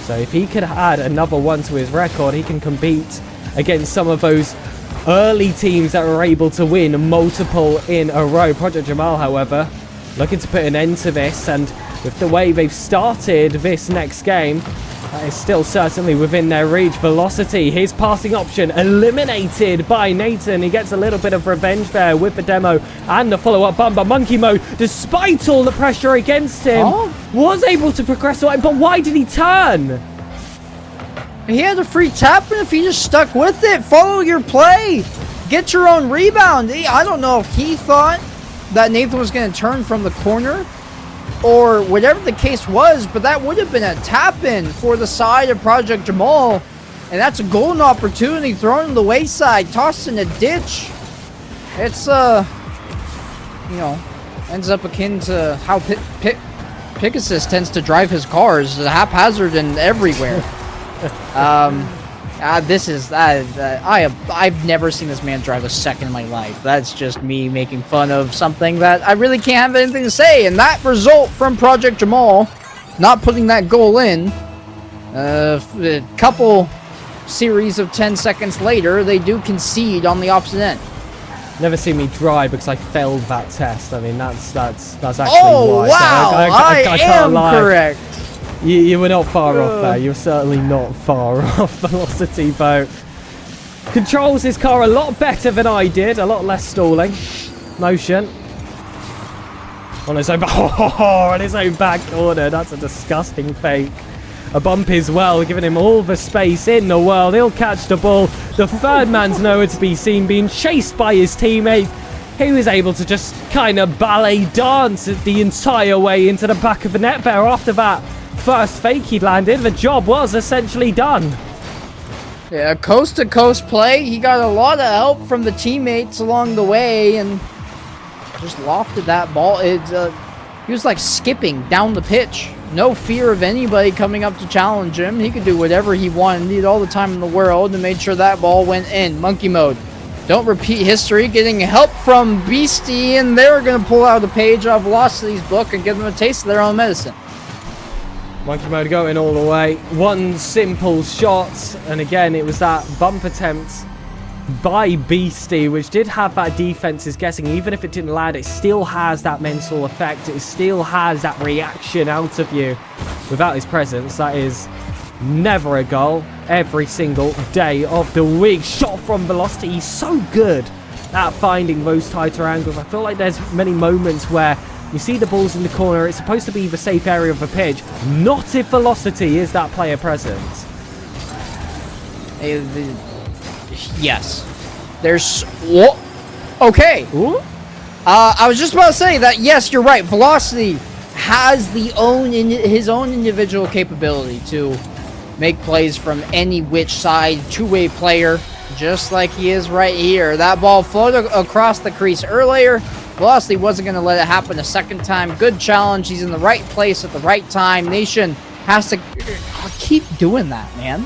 B: So if he could add another one to his record, he can compete against some of those early teams that were able to win multiple in a row. Project Jamal, however, looking to put an end to this, and with the way they've started this next game, that is still certainly within their reach. Velocity, his passing option eliminated by Nathan. He gets a little bit of revenge there with the demo and the follow-up bumper. Monkey mode, despite all the pressure against him. was able to progress away, but why did he turn?
A: He had a free tap, and if he just stuck with it, follow your play. Get your own rebound. I don't know if he thought that Nathan was going to turn from the corner or whatever the case was, but that would have been a tap-in for the side of Project Jamal, and that's a golden opportunity thrown to the wayside, tossed in a ditch. It's, you know, ends up akin to how Pegasus tends to drive his cars, haphazard and everywhere. This is I've never seen this man drive a second in my life. That's just me making fun of something that I really can't have anything to say. And that result from Project Jamal not putting that goal in, a couple series of 10 seconds later, they do concede on the opposite end.
B: Never seen me drive because I failed that test. I mean, that's actually
A: why.
B: Wow,
A: I am correct.
B: You were not far off there. You were certainly not far off. Velocity boat controls his car a lot better than I did. A lot less stalling. Motion. On his own on his own back corner. That's a disgusting fake. A bump as well, giving him all the space in the world. He'll catch the ball. The third man's nowhere to be seen, being chased by his teammate. He was able to just kind of ballet dance the entire way into the back of the net there. After that first fake he landed, the job was essentially done.
A: Yeah, coast-to-coast play. He got a lot of help from the teammates along the way and just lofted that ball. He was like skipping down the pitch. No fear of anybody coming up to challenge him. He could do whatever he wanted. He had all the time in the world and made sure that ball went in. Monkey mode. Don't repeat history. Getting help from Beastie, and they're going to pull out a page of Velocity's book and give them a taste of their own medicine.
B: Monkey mode going all the way. One simple shot, and again, it was that bump attempt by Beastie, which did have that defense is guessing. Even if it didn't land, it still has that mental effect. It still has that reaction out of you. Without his presence, that is never a goal. Every single day of the week. Shot from Velocity. He's so good at finding those tighter angles. I feel like there's many moments where you see the balls in the corner. It's supposed to be the safe area of the pitch. Not if Velocity is that player presence.
A: Yes. There's... Whoa. Okay.
B: Ooh.
A: I was just about to say that, yes, you're right. Velocity has his own individual capability to make plays from any which side. Two-way player, just like he is right here. That ball floated across the crease earlier. Velocity wasn't going to let it happen a second time. Good challenge. He's in the right place at the right time. Nation has to keep doing that, man.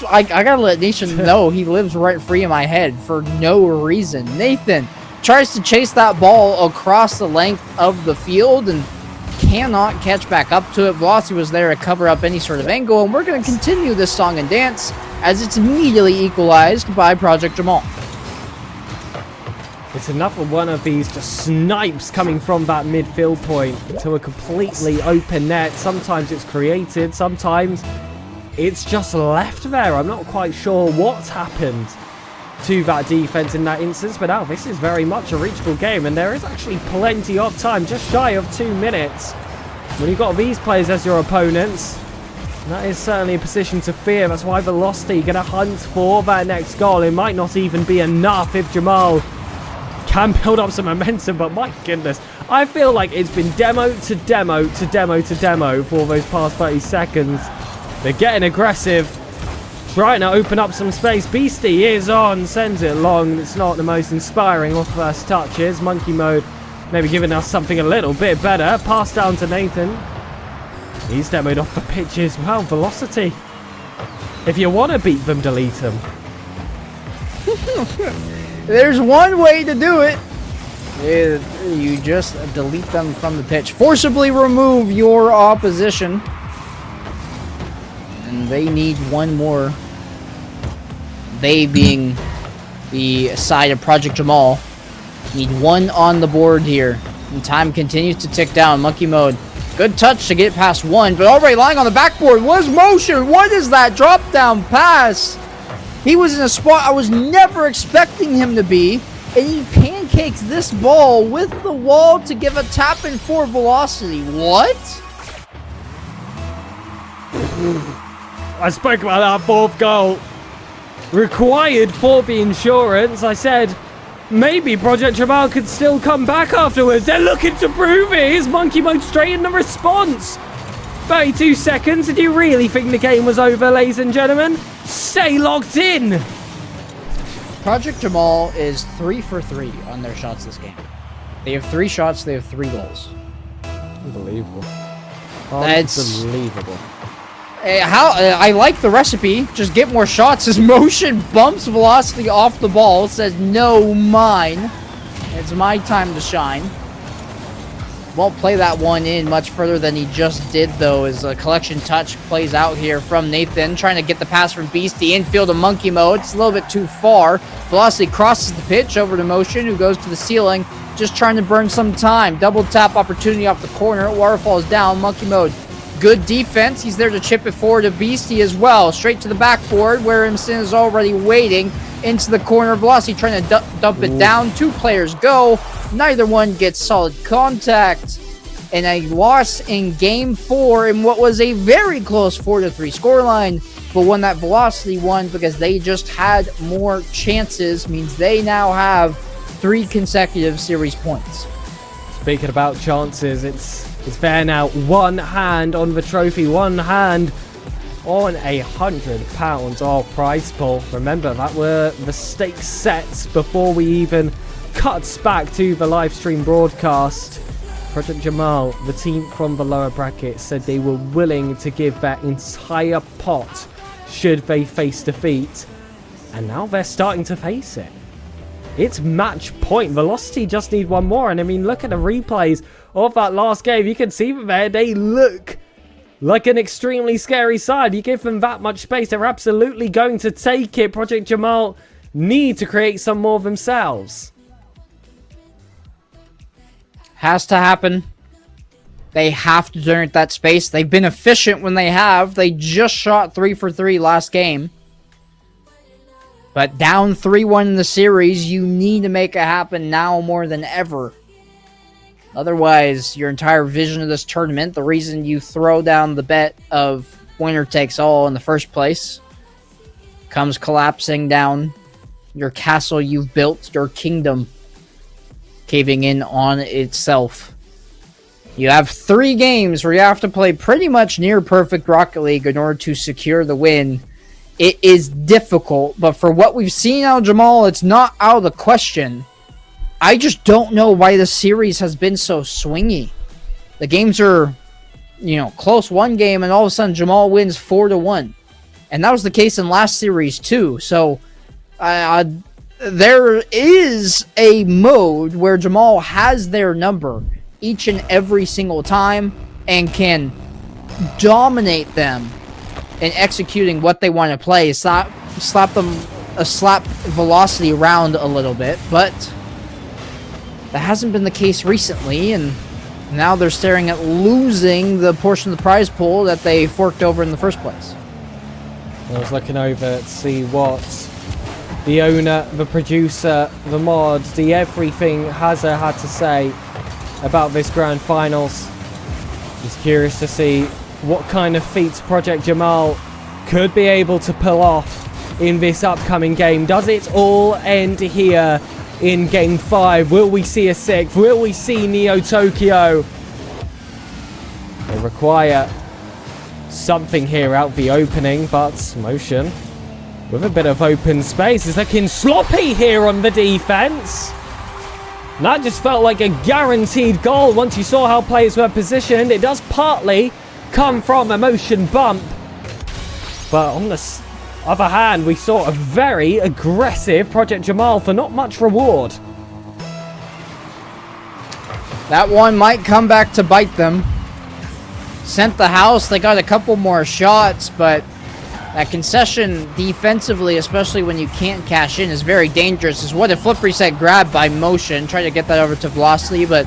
A: I gotta let Nation know he lives rent free in my head for no reason. Nathan tries to chase that ball across the length of the field and cannot catch back up to it. Velocity was there to cover up any sort of angle, and we're going to continue this song and dance as it's immediately equalized by Project Jamal.
B: It's another one of these just snipes coming from that midfield point to a completely open net. Sometimes it's created, sometimes it's just left there. I'm not quite sure what's happened to that defense in that instance, but now this is very much a reachable game, and there is actually plenty of time, just shy of 2 minutes. When you've got these players as your opponents, that is certainly a position to fear. That's why Velocity going to hunt for that next goal. It might not even be enough if Jamal can build up some momentum, but my goodness, I feel like it's been demo to demo to demo to demo for those past 30 seconds. They're getting aggressive, trying to open up some space. Beastie is on, sends it long. It's not the most inspiring of first touches. Monkey mode maybe giving us something a little bit better. Pass down to Nathan. He's demoed off the pitch as well. Velocity. If you want to beat them, delete them.
A: There's one way to do it. You just delete them from the pitch. Forcibly remove your opposition. And they need one more. They being the side of Project Jamal. Need one on the board here. And time continues to tick down. Monkey mode. Good touch to get past one. But already lying on the backboard was motion. What is that drop down pass? He was in a spot I was never expecting him to be. And he pancakes this ball with the wall to give a tap in for Velocity. What?
B: I spoke about that 4th goal. Required for the insurance. I said maybe Project Jamal could still come back afterwards. They're looking to prove it. Here's Monkey Mode straight in the response. 32 seconds. Did you really think the game was over, ladies and gentlemen? Stay locked in.
A: Project Jamal is 3 for 3 on their shots this game. They have 3 shots. They have 3 goals.
B: Unbelievable.
A: That's
B: unbelievable.
A: I like the recipe. Just get more shots. His motion bumps velocity off the ball. Says, no, mine. It's my time to shine. Won't play that one in much further than he just did, though, as a collection touch plays out here from Nathan, trying to get the pass from Beastie, infield of Monkey Mode. It's a little bit too far. Velocity crosses the pitch over to Motion, who goes to the ceiling, just trying to burn some time. Double tap opportunity off the corner. Waterfalls down. Monkey Mode. Good defense. He's there to chip it forward to Beastie as well. Straight to the backboard, where Imson is already waiting. Into the corner. Velocity trying to dump it down. 2 players go. Neither one gets solid contact. And a loss in Game 4 in what was a very close 4-3 scoreline. But one that Velocity won because they just had more chances. Means they now have 3 consecutive series points.
B: Speaking about chances, it's fair now. One hand on the trophy. One hand on £100 off prize pool. Remember, that were the stakes sets before we even cut back to the live stream broadcast. Project Jamal, the team from the lower bracket, said they were willing to give their entire pot should they face defeat. And now they're starting to face it. It's match point. Velocity just need one more. And I mean, look at the replays of that last game. You can see them there. They look like an extremely scary side. You give them that much space, they're absolutely going to take it. Project Jamal need to create some more themselves.
A: Has to happen. They have to generate that space. They've been efficient when they have. They just shot 3 for 3 last game. But down 3-1 in the series, you need to make it happen now more than ever. Otherwise, your entire vision of this tournament, the reason you throw down the bet of winner takes all in the first place, comes collapsing down. Your castle you've built, your kingdom, caving in on itself. You have 3 games where you have to play pretty much near perfect Rocket League in order to secure the win. It is difficult, but for what we've seen out of Jamal, it's not out of the question. I just don't know why the series has been so swingy. The games are, close one game, and all of a sudden Jamal wins 4-1. And that was the case in last series too. So there is a mode where Jamal has their number each and every single time and can dominate them in executing what they want to play. Slap Velocity around a little bit, but that hasn't been the case recently, and now they're staring at losing the portion of the prize pool that they forked over in the first place.
B: I was looking over to see what the owner, the producer, the mod, the everything had to say about this grand finals. Just curious to see what kind of feats Project Jamal could be able to pull off in this upcoming game. Does it all end here in Game 5? Will we see a 6th? Will we see Neo Tokyo? They require something here out the opening, but Motion with a bit of open space is looking sloppy here on the defense. And that just felt like a guaranteed goal once you saw how players were positioned. It does partly come from a motion bump, but on the other hand, we saw a very aggressive Project Jamal for not much reward.
A: That one might come back to bite them. Sent the house, they got a couple more shots, but that concession defensively, especially when you can't cash in, is very dangerous. Is what a flip reset grab by Motion, trying to get that over to Velocity, but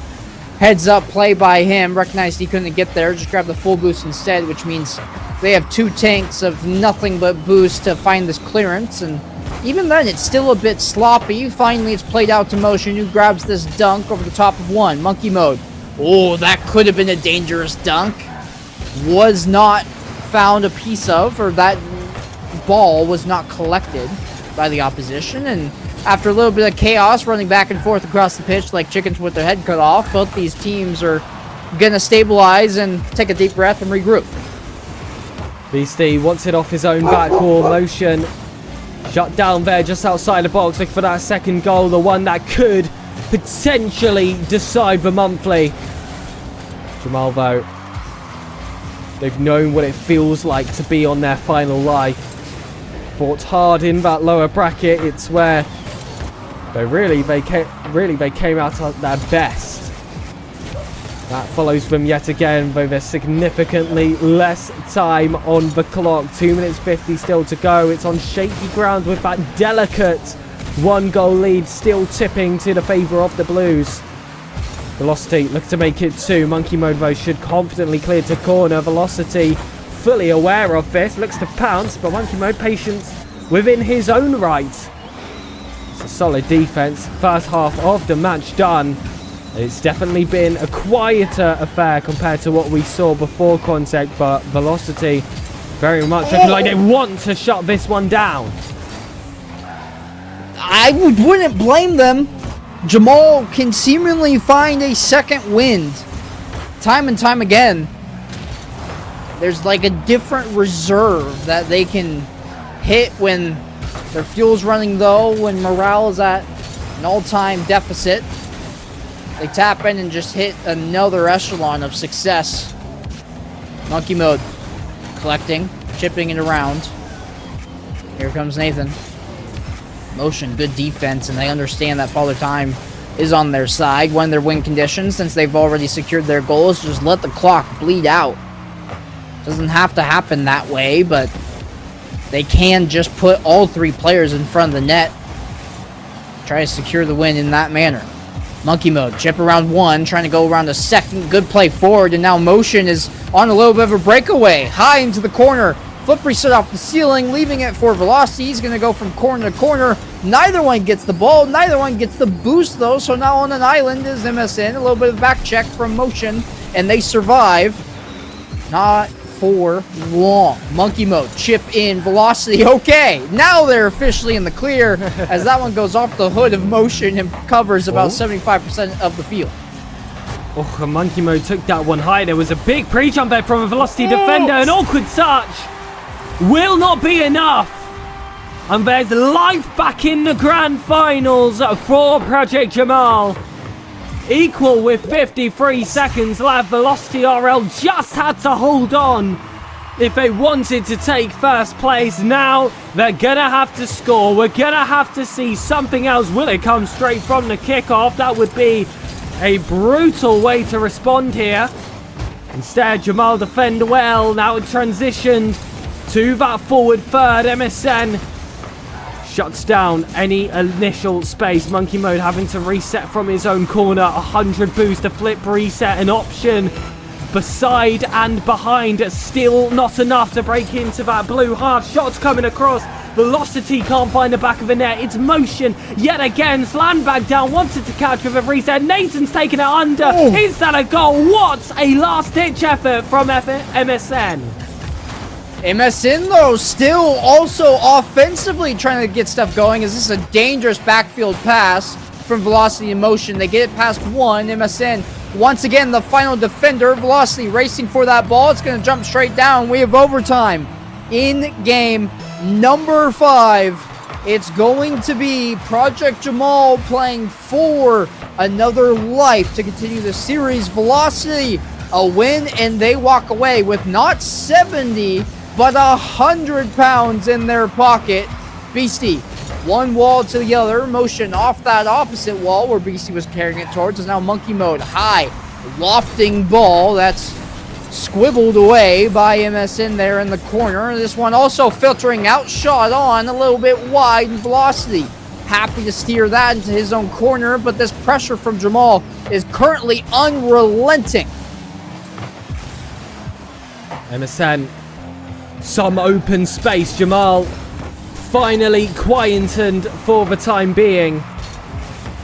A: heads up play by him, recognized he couldn't get there, just grabbed the full boost instead, which means they have 2 tanks of nothing but boost to find this clearance, and even then it's still a bit sloppy. Finally it's played out to Motion, who grabs this dunk over the top of one. Monkey Mode. Oh, that could have been a dangerous dunk. Was not found a piece of, or that ball was not collected by the opposition. And after a little bit of chaos running back and forth across the pitch like chickens with their head cut off, both these teams are going to stabilize and take a deep breath and regroup.
B: Beastie wants it off his own back wall. Motion shut down there just outside the box, looking for that second goal, the one that could potentially decide the monthly. Jamal, though, they've known what it feels like to be on their final life. Fought hard in that lower bracket. It's where they came out at their best. That follows them yet again, though there's significantly less time on the clock. 2 minutes 50 still to go. It's on shaky ground with that delicate 1-goal lead still tipping to the favour of the Blues. Velocity look to make it 2. Monkey Mode, though, should confidently clear to corner. Velocity fully aware of this. Looks to pounce, but Monkey Mode patient within his own right. It's a solid defence. First half of the match done. It's definitely been a quieter affair compared to what we saw before contact, but Velocity very much looking like they want to shut this one down.
A: I wouldn't blame them. Jamal can seemingly find a second wind time and time again. There's like a different reserve that they can hit when their fuel's running low, when morale is at an all-time deficit. They tap in and just hit another echelon of success. Monkey Mode collecting, chipping it around. Here comes Nathan. Motion, good defense, and they understand that Father Time is on their side when they're win conditions, since they've already secured their goals. Just let the clock bleed out. Doesn't have to happen that way, but they can just put all 3 players in front of the net. Try to secure the win in that manner. Monkey Mode, chip around 1, trying to go around a second. Good play forward, and now Motion is on a little bit of a breakaway. High into the corner. Flip reset off the ceiling, leaving it for Velocity. He's going to go from corner to corner. Neither one gets the ball. Neither one gets the boost, though. So now on an island is MSN. A little bit of back check from Motion, and they survive. Not for long. Monkey Mode, chip in, Velocity. Okay, now they're officially in the clear as that one goes off the hood of Motion and covers about 75% of the field.
B: Oh, Monkey Mode took that one high. There was a big pre-jump there from a Velocity defender. An awkward touch will not be enough. And there's life back in the grand finals for Project Jamal. Equal with 53 seconds left. velocityrll just had to hold on if they wanted to take first place. Now they're gonna have to score. We're gonna have to see something else. Will it come straight from the kickoff? That would be a brutal way to respond here. Instead, Jamal defend well. Now it transitioned to that forward third. MSN shuts down any initial space. Monkey Mode having to reset from his own corner. 100 boost, a flip reset, an option beside and behind. Still not enough to break into that blue half. Shots coming across. Velocity can't find the back of the net. It's Motion yet again. Slammed back down. Wanted to catch with a reset. Nathan's taken it under. Is that a goal? What a last-ditch effort from MSN.
A: MSN, though, still also offensively trying to get stuff going. Is this a dangerous backfield pass from Velocity and Motion? They get it past 1. MSN, once again, the final defender. Velocity racing for that ball. It's going to jump straight down. We have overtime in game number 5. It's going to be Project Jamal playing for another life to continue the series. Velocity, a win, and they walk away with not 70, but 100 pounds in their pocket. Beastie, one wall to the other. Motion off that opposite wall where Beastie was carrying it towards is now Monkey Mode. High, lofting ball that's squibbled away by MSN there in the corner. This one also filtering out, shot on a little bit wide. Velocity happy to steer that into his own corner, but this pressure from Jamal is currently unrelenting.
B: MSN, some open space. Jamal finally quietened for the time being.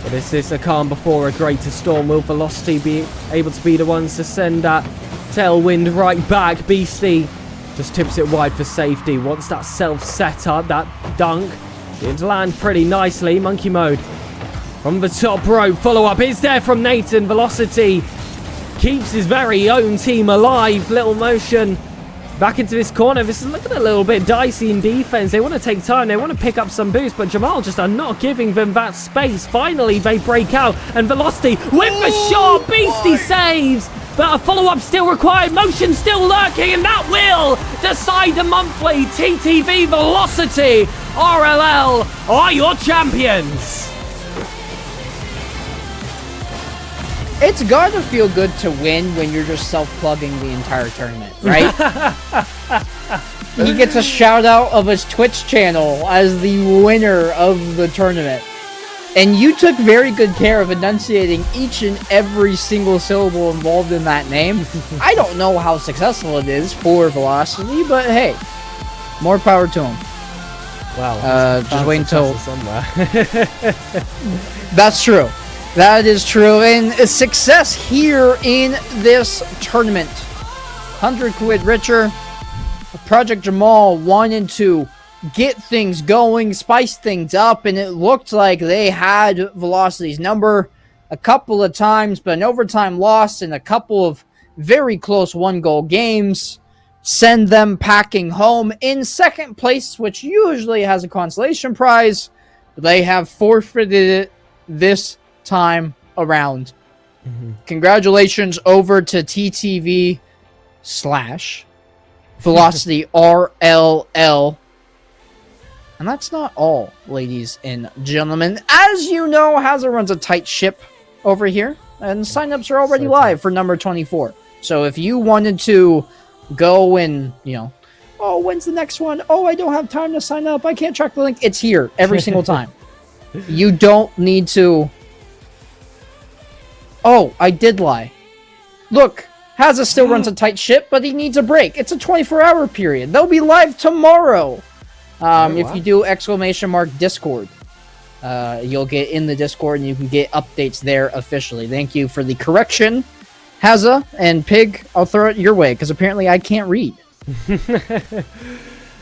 B: But is this a calm before a greater storm? Will Velocity be able to be the ones to send that tailwind right back? Beastie Just tips it wide for safety. Wants that self set up, that dunk. Did land pretty nicely. Monkey mode from the top rope. Follow up is there from Nathan. Velocity keeps his very own team alive. Little motion back into this corner. This is looking a little bit dicey in defense. They want to take time. They want to pick up some boost, but Jamal just are not giving them that space. Finally, they break out, and Velocity with the shot. Beastie saves, but a follow-up still required. Motion still lurking, and that will decide the monthly. TTV Velocity RLL are your champions.
A: It's gotta feel good to win when you're just self-plugging the entire tournament, right? He gets a shout-out of his Twitch channel as the winner of the tournament. And you took very good care of enunciating each and every single syllable involved in that name. I don't know how successful it is for Velocity, but hey, more power to him.
B: Wow.
A: Just wait until... That's true. That is true, and a success here in this tournament. 100 quid richer. Project Jamal wanted to get things going, spice things up, and it looked like they had Velocity's number a couple of times, but an overtime loss and a couple of very close one-goal games send them packing home in second place, which usually has a consolation prize. They have forfeited it this time around. Congratulations over to TTV / Velocity RLL. And that's not all, ladies and gentlemen. As you know, Hazza runs a tight ship over here, and signups are already live for number 24. So if you wanted to go and, oh, when's the next one? Oh, I don't have time to sign up. I can't track the link. It's here every single time. You don't need to... Oh, I did lie. Look, Hazza still runs a tight ship, but he needs a break. It's a 24-hour period. They'll be live tomorrow. If you do ! Discord, you'll get in the Discord and you can get updates there officially. Thank you for the correction, Hazza and Pig. I'll throw it your way because apparently I can't read.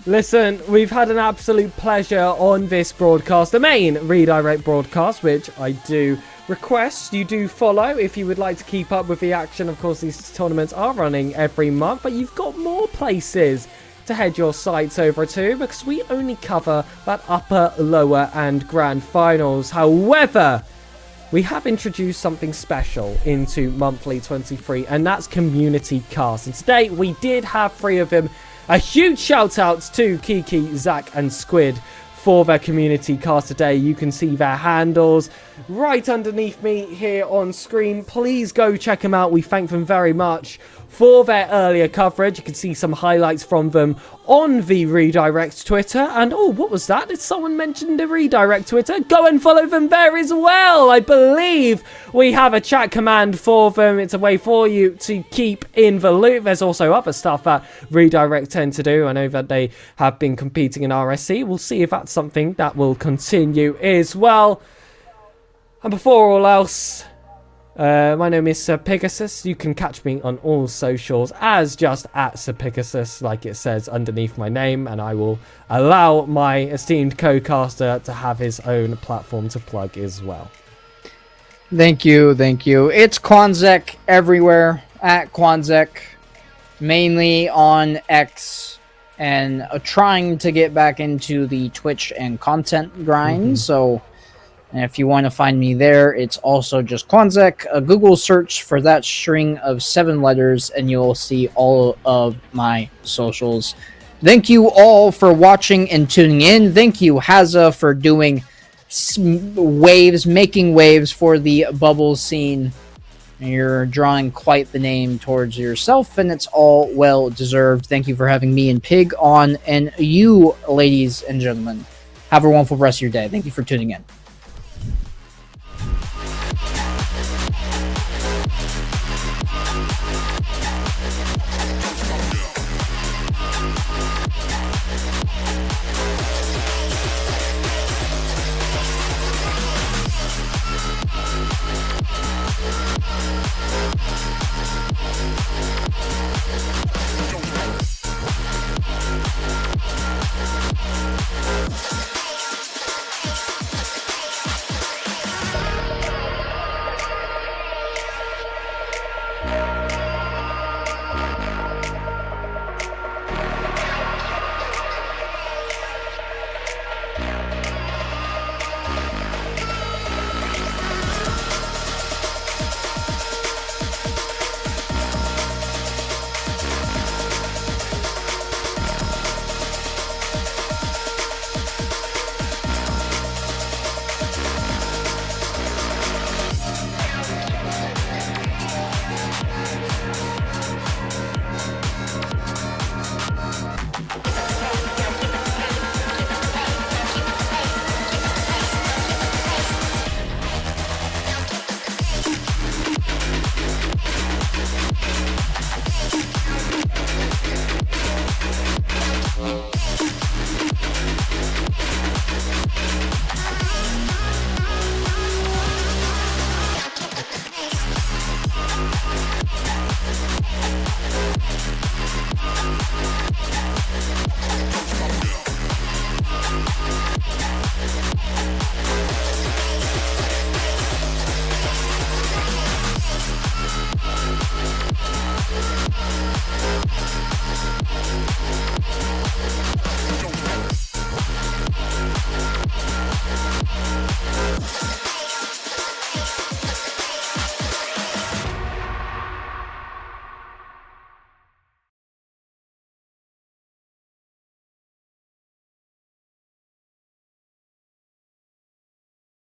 B: Listen, we've had an absolute pleasure on this broadcast, the main redirect broadcast, which I do request you do follow if you would like to keep up with the action. Of course, these tournaments are running every month, but you've got more places to head your sights over to because we only cover that upper, lower, and grand finals. However, we have introduced something special into monthly 23, and that's community cast. And today we did have 3 of them. A huge shout out to Kiki, Zach, and Squid for their community cast today. You can see their handles right underneath me here on screen. Please go check them out. We thank them very much for their earlier coverage. You can see some highlights from them on the Redirect Twitter. And oh, what was that? Did someone mention the Redirect Twitter? Go and follow them there as well. I believe we have a chat command for them. It's a way for you to keep in the loop. There's also other stuff that Redirect tend to do. I know that they have been competing in RSC. We'll see if that's something that will continue as well. And before all else, my name is Sir Pegasus. You can catch me on all socials as just at Sir Pegasus, like it says underneath my name, and I will allow my esteemed co-caster to have his own platform to plug as well.
A: Thank you, thank you. It's Quanzek everywhere, at Quanzek, mainly on X, and trying to get back into the Twitch and content grind, so... And if you want to find me there, it's also just Quanzek. A Google search for that string of 7 letters, and you'll see all of my socials. Thank you all for watching and tuning in. Thank you, Hazza, for doing waves, making waves for the bubble scene. You're drawing quite the name towards yourself, and it's all well deserved. Thank you for having me and Pig on, and you, ladies and gentlemen, have a wonderful rest of your day. Thank you for tuning in.